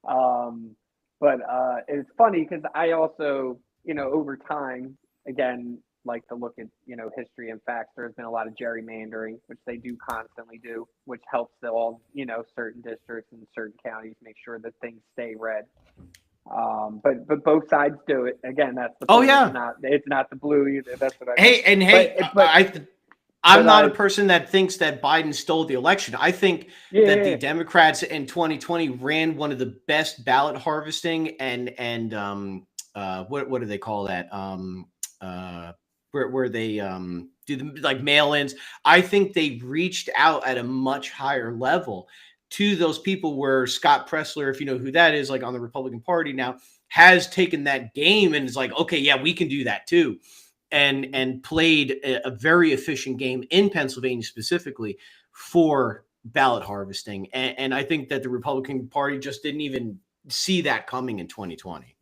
But it's funny because I also, over time, again, like to look at, history and facts. There's been a lot of gerrymandering, which they do constantly do, which helps all, certain districts and certain counties make sure that things stay red. But both sides do it. Again, that's the point. It's not the blue either. That's what I mean. I'm not a person that thinks that Biden stole the election. I think that the Democrats in 2020 ran one of the best ballot harvesting and what do they call that? Where they do the like mail-ins. I think they reached out at a much higher level to those people, where Scott Presler, if you know who that is, like on the Republican Party now, has taken that game and is like, okay, yeah, we can do that too. And played a very efficient game in Pennsylvania specifically for ballot harvesting. And I think that the Republican Party just didn't even see that coming in 2020.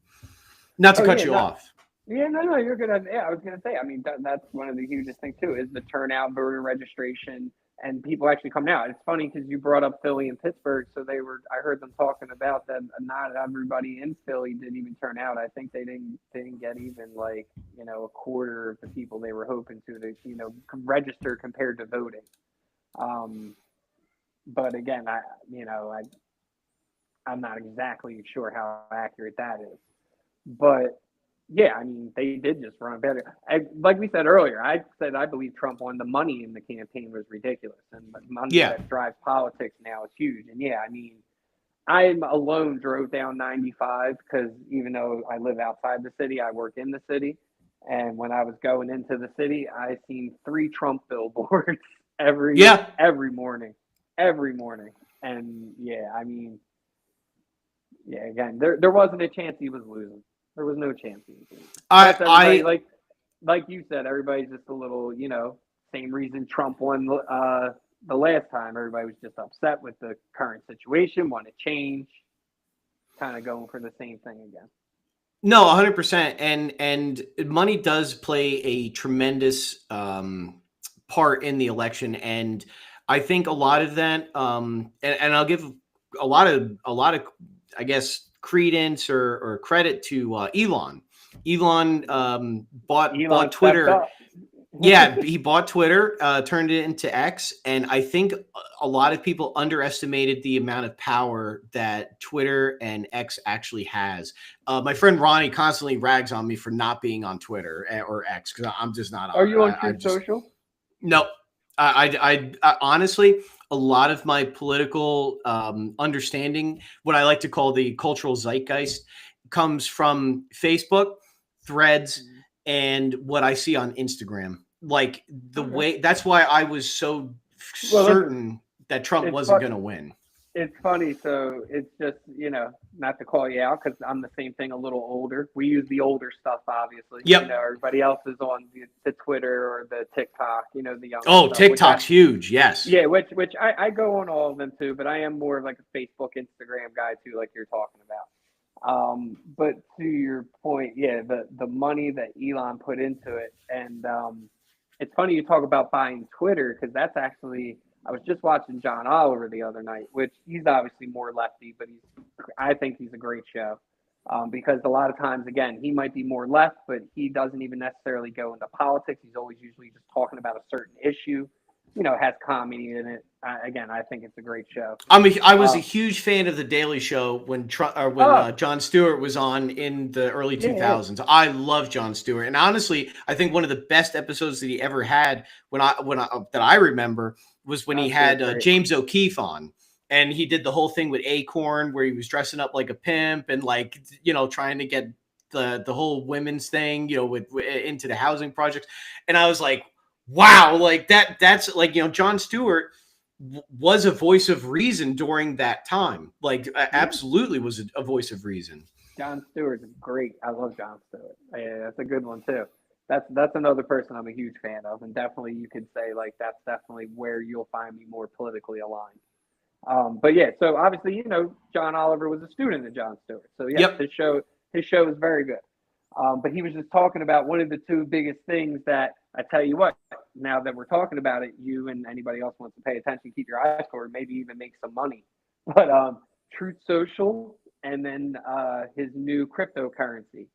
Not to cut you off. Yeah, no, you're good. I was going to say, I mean, that's one of the hugest things too, is the turnout, voter registration, and people actually coming out. It's funny because you brought up Philly and Pittsburgh, so I heard them talking about that. Not everybody in Philly didn't even turn out. I think they didn't get even like, a quarter of the people they were hoping to register compared to voting. but again, I'm not exactly sure how accurate that is. But yeah, I mean, they did just run better. Like we said earlier, I said I believe Trump won. The money in the campaign was ridiculous, and the money Yeah. that drives politics now is huge. And yeah, I mean, I alone drove down 95 because even though I live outside the city, I work in the city. And when I was going into the city, I seen 3 Trump billboards Yeah. every morning, every morning. And yeah, I mean, yeah, again, there wasn't a chance he was losing. There was no chance he was losing. Plus, everybody I like you said, everybody's just a little, same reason Trump won the last time. Everybody was just upset with the current situation, want to change, kind of going for the same thing again. No, 100%. And money does play a tremendous part in the election. And I think a lot of that, and I'll give a lot of, I guess, credence or credit to Elon. Elon bought Elon bought stepped Twitter. up. Yeah, he bought Twitter, turned it into X, and I think a lot of people underestimated the amount of power that Twitter and X actually has. My friend Ronnie constantly rags on me for not being on Twitter or X because I'm just not Are on it. you on I Truth just Social? no. I honestly, a lot of my political understanding, what I like to call the cultural zeitgeist, comes from Facebook, Threads, and what I see on Instagram. Like the Okay. way that's why I was so Well, listen, certain that Trump it's wasn't fun. going to win. It's funny. So it's just, not to call you out because I'm the same thing, a little older. We use the older stuff, obviously. Yep. Everybody else is on the Twitter or the TikTok, the younger Oh, stuff, which I, TikTok's huge. Yes. yeah, which I go on all of them too, but I am more of like a Facebook, Instagram guy too, like you're talking about. But to your point, yeah, the money that Elon put into it, and it's funny you talk about buying Twitter because that's actually I was just watching John Oliver the other night, which he's obviously more lefty, but I think he's a great show. Because a lot of times, again, he might be more left, but he doesn't even necessarily go into politics. He's always usually just talking about a certain issue, has comedy in it. Again, I think it's a great show. I was a Uh, huge fan of the Daily Show when Trump or when oh, Jon Stewart was on in the early yeah, yeah, 2000s. I love Jon Stewart, and honestly, I think one of the best episodes that he ever had when I that I remember was when he John had Stewart's great. James O'Keefe on, and he did the whole thing with Acorn where he was dressing up like a pimp and like trying to get the whole women's thing with into the housing projects, and I was like, wow, like that's like Jon Stewart was a voice of reason during that time. Like, Yeah. absolutely was a voice of reason. John Stewart is great. I love John Stewart. Yeah, that's a good one too. That's another person I'm a huge fan of, and definitely you could say like that's definitely where you'll find me more politically aligned. But yeah, so obviously John Oliver was a student of John Stewart, so yes, Yep. his show is very good. But he was just talking about one of the two biggest things that I tell you what. Now that we're talking about it, you and anybody else wants to pay attention, keep your eyes forward, maybe even make some money. But Truth Social and then his new cryptocurrency.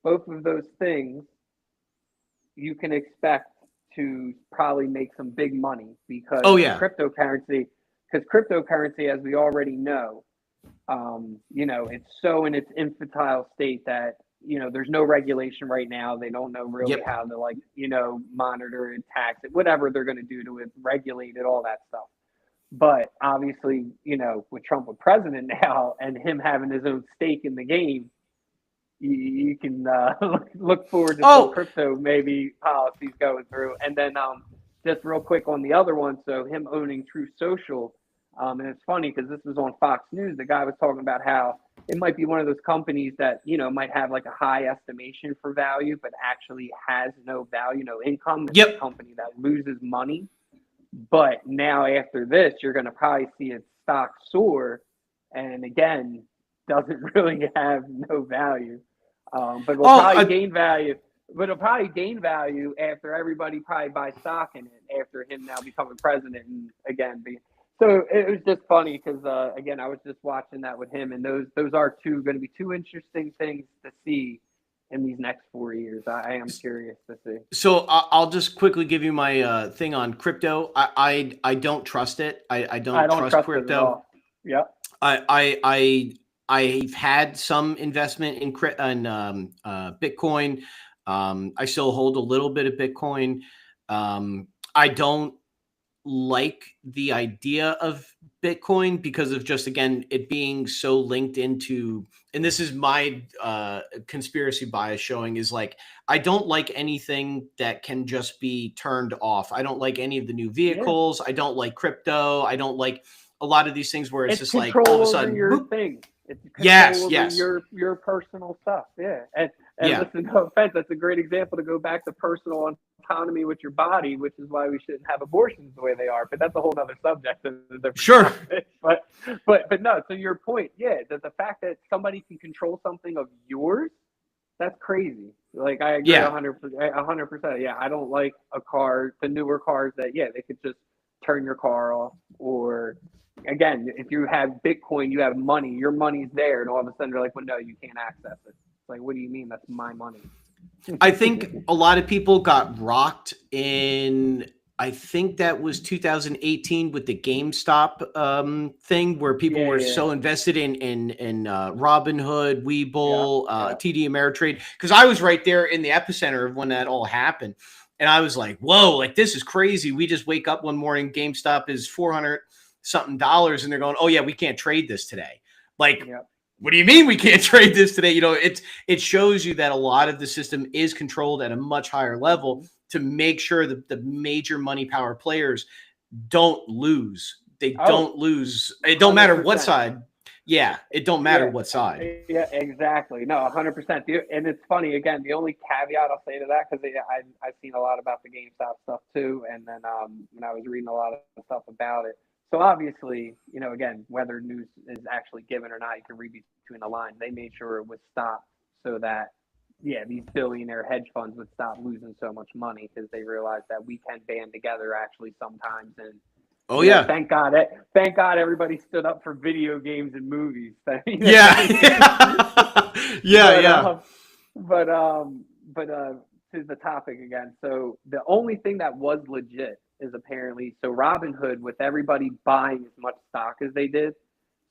Both of those things you can expect to probably make some big money Oh yeah. because cryptocurrency, as we already know, it's so in its infantile state that there's no regulation right now. They don't know really Yep. how to monitor and tax it, whatever they're going to do to it, regulate it, all that stuff. But obviously, with Trump with president now and him having his own stake in the game, you can look forward to some Oh crypto maybe policies going through. And then just real quick on the other one, so him owning True Social, and it's funny because this was on Fox News. The guy was talking about how it might be one of those companies that might have like a high estimation for value, but actually has no value, no income. It's a yep. company that loses money. But now after this, you're going to probably see its stock soar, and again, doesn't really have no value. But will Oh probably gain value. But it'll probably gain value after everybody probably buys stock in it after him now becoming president and again be. So it was just funny because again I was just watching that with him, and those are going to be two interesting things to see in these next 4 years? I am curious to see. So I'll just quickly give you my thing on crypto. I don't trust it. I I don't don't trust trust it at crypto. all. Yep. I've had some investment in Bitcoin. I still hold a little bit of Bitcoin. I don't like the idea of Bitcoin because of just, again, it being so linked into, and this is my conspiracy bias showing, is like, I don't like anything that can just be turned off. I don't like any of the new Yeah. vehicles. I don't like crypto. I don't like a lot of these things where it's It's just like all of control a over sudden, your whoop. thing. It's control Yes, over yes. your personal stuff. Yeah. And Yeah. listen, no offense, that's a great example to go back to personal autonomy with your body, which is why we shouldn't have abortions the way they are. But that's a whole other subject and a different Sure. topic. But no, to your point, yeah, the fact that somebody can control something of yours, that's crazy. Like I agree Yeah. 100%. Yeah, I don't like the newer cars that, yeah, they could just turn your car off. Or again, if you have Bitcoin, you have money, your money's there, and all of a sudden they're like, well, no, you can't access it. It's like, what do you mean? That's my money. I think a lot of people got rocked in, I think that was 2018 with the GameStop thing, where people were so invested in Robinhood, Webull, TD Ameritrade, because I was right there in the epicenter of when that all happened, and I was like, "Whoa! Like, this is crazy." We just wake up one morning, GameStop is $400 something, and they're going, "Oh yeah, we can't trade this today." Like, what do you mean we can't trade this today? You know, it shows you that a lot of the system is controlled at a much higher level to make sure that the major money power players don't lose. They don't lose. It don't matter what side. Yeah, it don't matter what side. Yeah, exactly. No, 100%. And it's funny, again, the only caveat I'll say to that, because I've seen a lot about the GameStop stuff too, and then when I was reading a lot of stuff about it. So obviously, you know, again, whether news is actually given or not, you can read between the lines. They made sure it was stopped so that, yeah, these billionaire hedge funds would stop losing so much money, because they realized that we can band together actually sometimes. And thank God everybody stood up for video games and movies. But to the topic again. So the only thing that was legit is apparently, so Robinhood, with everybody buying as much stock as they did,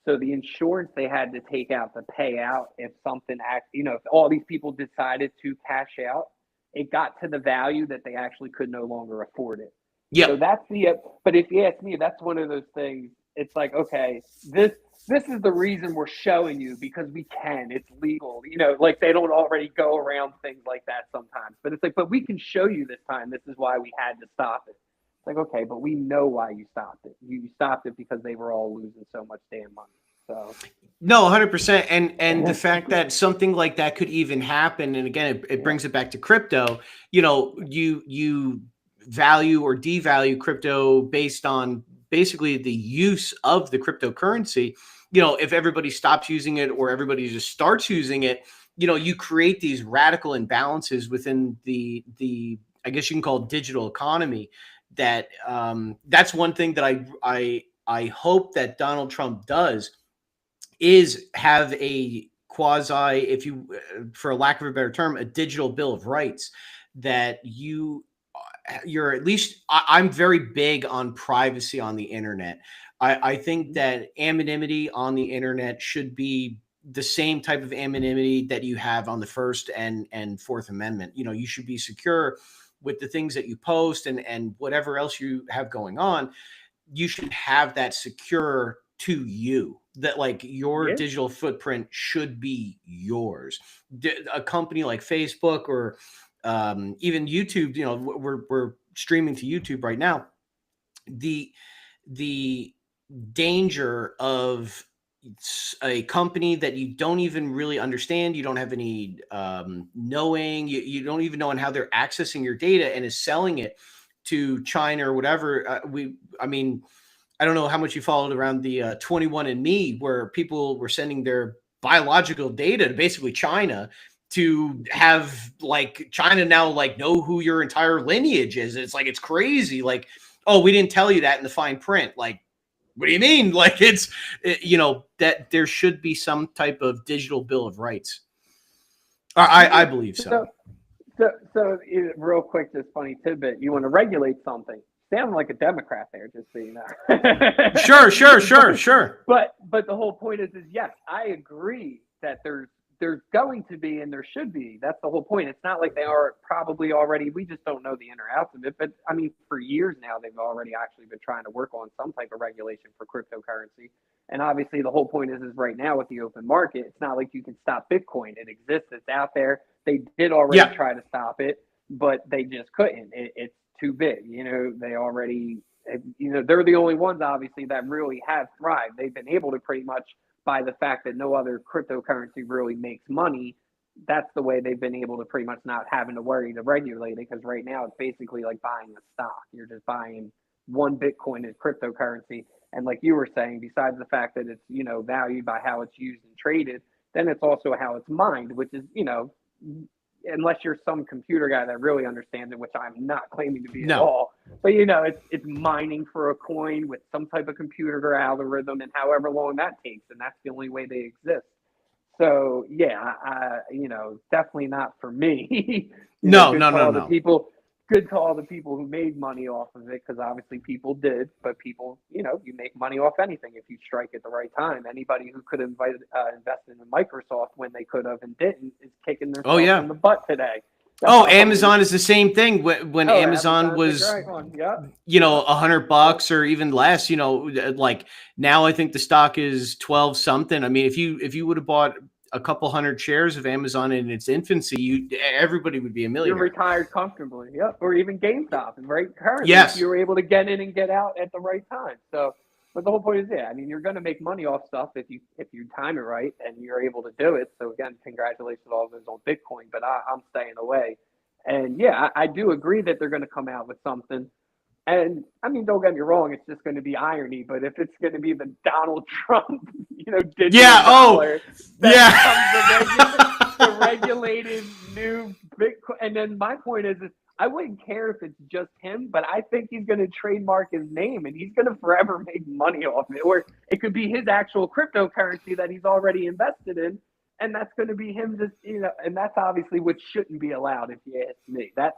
so the insurance they had to take out to pay out if something if all these people decided to cash out, it got to the value that they actually could no longer afford it. Yeah. So but if you ask me, that's one of those things. It's like, okay, this is the reason we're showing you, because we can. It's legal. You know, like they don't already go around things like that sometimes. But it's like, but we can show you this time. This is why we had to stop it. It's like, okay, but we know why you stopped it. You stopped it because they were all losing so much damn money. So no, 100%. And the fact that something like that could even happen, and again, it brings it back to crypto. You know, you value or devalue crypto based on basically the use of the cryptocurrency. You know, if everybody stops using it or everybody just starts using it, you know, you create these radical imbalances within the I guess you can call it digital economy. That that's one thing that I hope that Donald Trump does, is have a quasi, if you, for lack of a better term, a digital bill of rights, that you're at least, I'm very big on privacy on the internet. I think that anonymity on the internet should be the same type of anonymity that you have on the First and Fourth Amendment. You know, you should be secure with the things that you post and whatever else you have going on. You should have that secure to you, that like your digital footprint should be yours. A company like Facebook or even YouTube, you know, we're streaming to YouTube right now. The danger of a company that you don't even really understand, you don't have any knowing, you don't even know on how they're accessing your data and is selling it to China or whatever. I mean, I don't know how much you followed around the 21andMe, where people were sending their biological data to basically China to have like China now like know who your entire lineage is. It's like, it's crazy. Like, oh, we didn't tell you that in the fine print. Like, what do you mean? Like, you know, that there should be some type of digital bill of rights. I believe so. Real quick, just funny tidbit. You want to regulate something? Sound like a Democrat there, just so you know. Sure. But the whole point is yes, I agree that there's going to be and there should be. That's the whole point. It's not like they are probably already. We just don't know the inner outs of it. But I mean, for years now, they've already actually been trying to work on some type of regulation for cryptocurrency. And obviously, the whole point is right now with the open market, it's not like you can stop Bitcoin. It exists. It's out there. They did already Yeah. try to stop it, but they just couldn't. It's too big. They already, they're the only ones, obviously, that really have thrived. They've been able to pretty much, by the fact that no other cryptocurrency really makes money, that's the way they've been able to pretty much not having to worry to regulate it. Because right now, it's basically like buying a stock. You're just buying one Bitcoin as cryptocurrency. And like you were saying, besides the fact that it's, valued by how it's used and traded, then it's also how it's mined, which is, unless you're some computer guy that really understands it, which I'm not claiming to be at No. all. But it's mining for a coin with some type of computer algorithm, and however long that takes, and that's the only way they exist. So yeah, definitely not for me. No. Good to all the people who made money off of it, because obviously people did. But people, you make money off anything if you strike at the right time. Anybody who could have invested in Microsoft when they could have and didn't is kicking themselves in the butt today. Amazon is the same thing. When Amazon was, $100 or even less, like now I think the stock is 12 something. I mean, if you would have bought a couple hundred shares of Amazon in its infancy, everybody would be a millionaire. You're retired comfortably. Yep. Or even GameStop. And currently, yes, you were able to get in and get out at the right time. So, but the whole point is, you're going to make money off stuff if you time it right and you're able to do it. So again, congratulations to all those on Bitcoin, but I'm staying away. And I do agree that they're going to come out with something. And I mean, don't get me wrong, it's just going to be irony. But if it's going to be the Donald Trump, digital dollar, the regulated new Bitcoin. And then my point is I wouldn't care if it's just him, but I think he's going to trademark his name and he's going to forever make money off it. Or it could be his actual cryptocurrency that he's already invested in. And that's going to be him just, and that's obviously what shouldn't be allowed if you ask me. I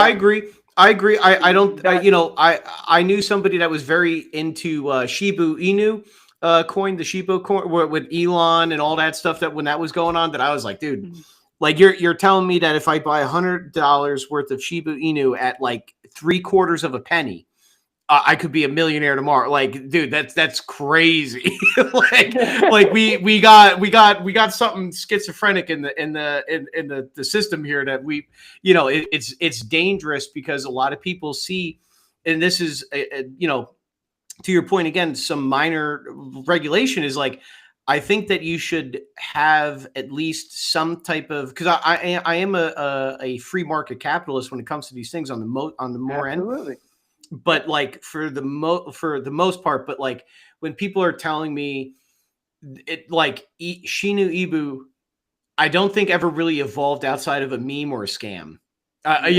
agree. I don't, I knew somebody that was very into Shiba Inu coin, the Shiba coin with Elon and all that stuff, that when that was going on, that I was like, dude, like you're telling me that if I buy $100 worth of Shiba Inu at like 3/4 of a penny, I could be a millionaire tomorrow. Like, dude, that's crazy. like we got something schizophrenic in the system here, that it's dangerous, because a lot of people see, and this is to your point again, some minor regulation is like, I think that you should have at least some type of, because I am a free market capitalist when it comes to these things on the more Absolutely. end. But like for the most part, but like when people are telling me it, like Shinu Ibu, I don't think ever really evolved outside of a meme or a scam. Like I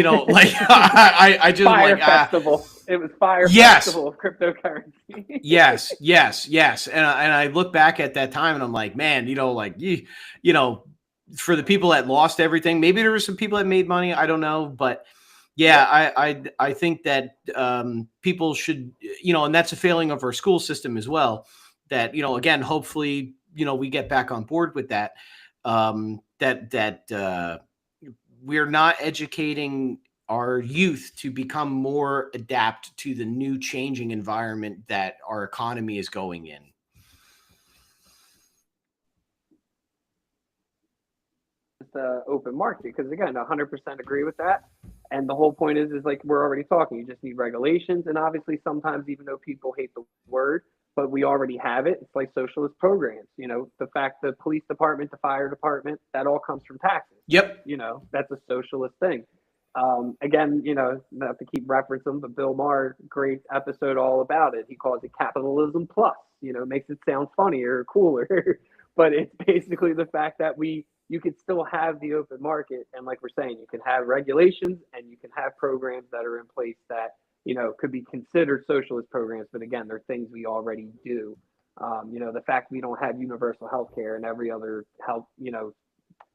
just Fire like Festival. It was Fire yes. Festival of cryptocurrency. yes. And I look back at that time and I'm like, man, for the people that lost everything, maybe there were some people that made money. I don't know, but yeah, I think that people should, and that's a failing of our school system as well. That again, hopefully, we get back on board with that. That we're not educating our youth to become more adapt to the new changing environment that our economy is going in. The open market, because again, 100% agree with that. And the whole point is like we're already talking, you just need regulations. And obviously sometimes, even though people hate the word, but we already have it. It's like socialist programs, the fact the police department, the fire department, that all comes from taxes. Yep. That's a socialist thing. Again, not to keep referencing, but Bill Maher, great episode all about it. He calls it capitalism plus, makes it sound funnier or cooler, but it's basically the fact that you could still have the open market. And like we're saying, you can have regulations and you can have programs that are in place that, could be considered socialist programs. But again, they're things we already do. The fact we don't have universal health care and every other health,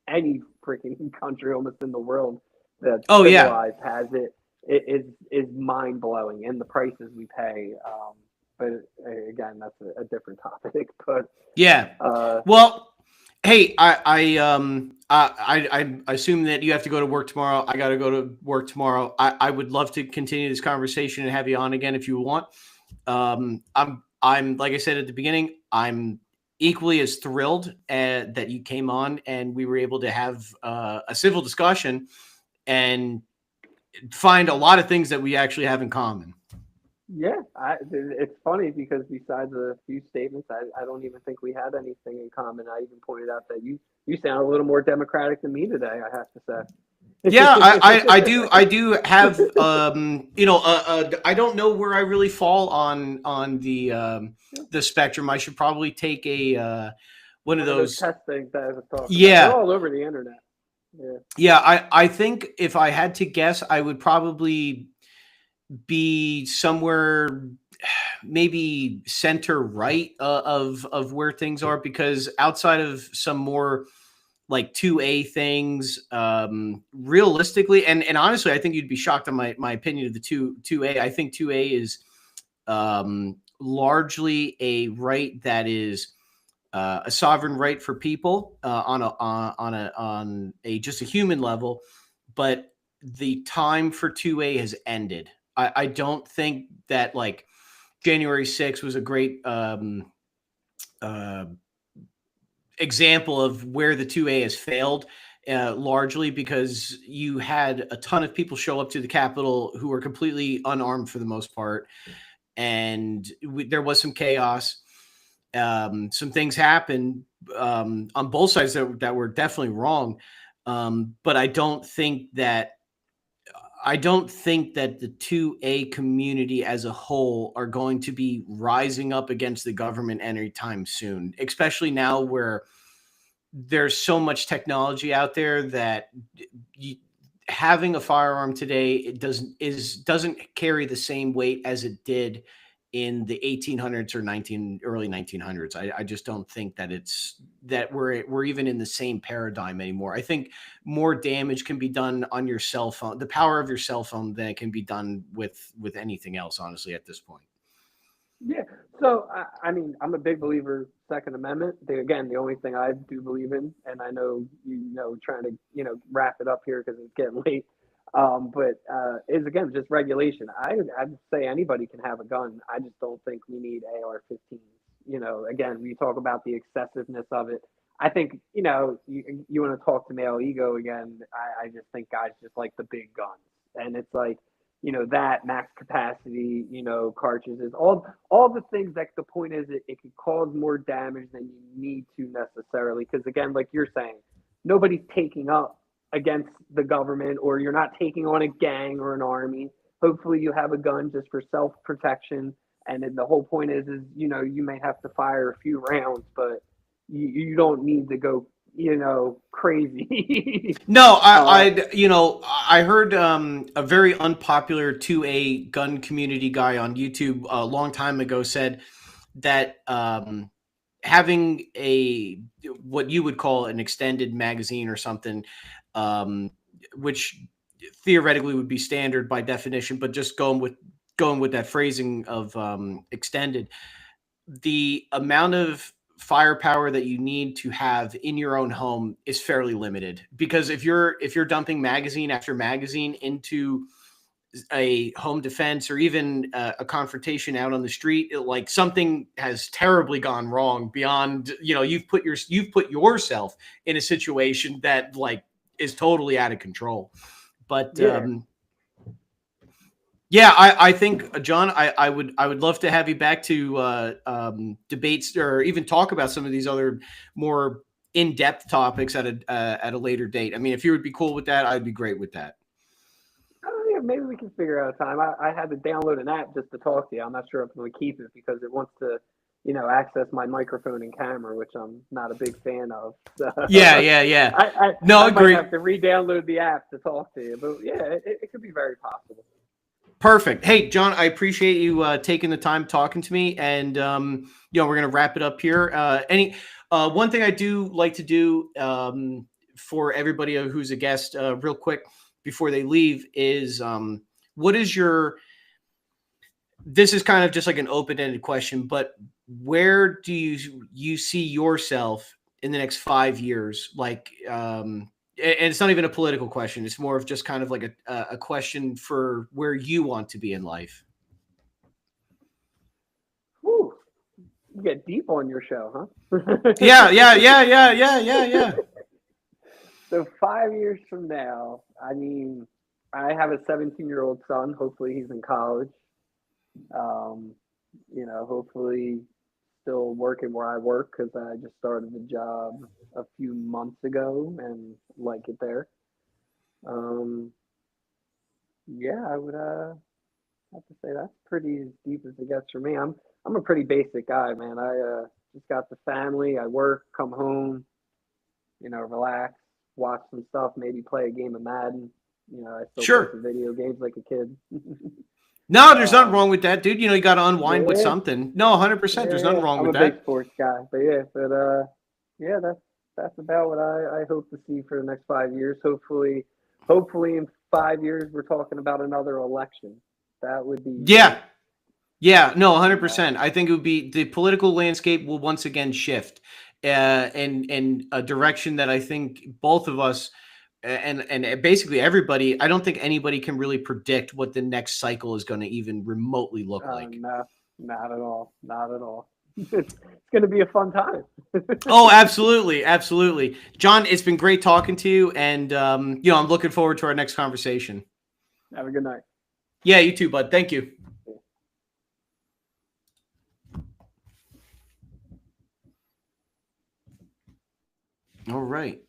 any freaking country almost in the world that's Oh yeah. civilized has it. It is mind blowing, and the prices we pay. But again, that's a different topic. But Yeah. uh, Well, hey, I assume that you have to go to work tomorrow. I got to go to work tomorrow. I would love to continue this conversation and have you on again if you want. I'm like I said at the beginning, I'm equally as thrilled that you came on and we were able to have a civil discussion and find a lot of things that we actually have in common. yeah, it's funny because besides a few statements, I don't even think we had anything in common. I even pointed out that you sound a little more democratic than me today. I have to Yeah, I say. do have I don't know where I really fall on the spectrum. I should probably take a one of One of those those. test things that I was talking about. They're Yeah, all over the internet. Yeah. yeah. I think if I had to guess, I would probably be somewhere maybe center right of where things are, because outside of some more like 2A things, realistically, and honestly, I think you'd be shocked on my opinion of the 2A. I think 2A is largely a right that is a sovereign right for people on a just a human level, but the time for 2A has ended. I don't think that like January 6th was a great uh, example of where the 2A has failed, largely because you had a ton of people show up to the Capitol who were completely unarmed for the most part. And there was some chaos. Some things happened on both sides that were definitely wrong. But I don't think that the 2A community as a whole are going to be rising up against the government anytime soon, especially now where there's so much technology out there that you, having a firearm today doesn't carry the same weight as it did in the 1800s or early 1900s. I just don't think that we're even in the same paradigm anymore. I think more damage can be done on your cell phone, the power of your cell phone, than it can be done with anything else, honestly, at this point. Yeah. So I mean, I'm a big believer Second Amendment. Again, the only thing I do believe in, and I know trying to wrap it up here because it's getting late. But is again just regulation. I'd say anybody can have a gun. I just don't think we need AR-15s. Again, we talk about the excessiveness of it. I think you want to talk to male ego again. I just think guys just like the big guns, and it's like that max capacity, cartridges, all the things that the point is it can cause more damage than you need to necessarily. Because again, like you're saying, nobody's taking up against the government, or you're not taking on a gang or an army. Hopefully you have a gun just for self-protection. And then the whole point is you may have to fire a few rounds, but you don't need to go, crazy. No, uh, I heard a very unpopular 2A gun community guy on YouTube a long time ago said that having a what you would call an extended magazine or something, which theoretically would be standard by definition, but just going with that phrasing of extended, the amount of firepower that you need to have in your own home is fairly limited, because if you're dumping magazine after magazine into a home defense or even a confrontation out on the street, like something has terribly gone wrong beyond, you've put yourself in a situation that like is totally out of control. But yeah. yeah, I think John, I would love to have you back to debates or even talk about some of these other more in-depth topics at a later date. I mean, if you would be cool with that, I'd be great with that. Oh, yeah, maybe we can figure out a time. I had to download an app just to talk to you. I'm not sure if I'm going to keep it because it wants to, access my microphone and camera, which I'm not a big fan of. So Yeah, yeah, yeah. No, I might agree. have to re-download the app to talk to you. But yeah, it could be very possible. Perfect. Hey, John, I appreciate you taking the time talking to me, and we're gonna wrap it up here. Any one thing I do like to do for everybody who's a guest, real quick before they leave, is what is your? This is kind of just like an open-ended question, but where do you see yourself in the next 5 years? Like, and it's not even a political question. It's more of just kind of like a question for where you want to be in life. Whew, you get deep on your show, huh? Yeah. So 5 years from now, I mean, I have a 17-year-old son. Hopefully, he's in college. Um, hopefully, still working where I work because I just started the job a few months ago and like it there. Um, yeah, I would have to say that's pretty as deep as it gets for me. I'm a pretty basic guy, man. I just got the family. I work, come home, relax, watch some stuff, maybe play a game of Madden. I still play Sure. some video games like a kid. No, there's nothing um, wrong with that, dude. You got to unwind with yeah, something. No, 100%. There's nothing yeah. wrong I'm with a big that. sports guy, but yeah, that's about what I hope to see for the next 5 years. Hopefully in 5 years we're talking about another election. That would be Yeah. Yeah, no, you know 100%. I think it would be the political landscape will once again shift in a direction that I think both of us and basically everybody. I don't think anybody can really predict what the next cycle is going to even remotely look like. no, not at all, not at all. It's going to be a fun time. Oh, absolutely, absolutely, John. It's been great talking to you, and I'm looking forward to our next conversation. Have a good night. Yeah, you too, bud. Thank you. All right.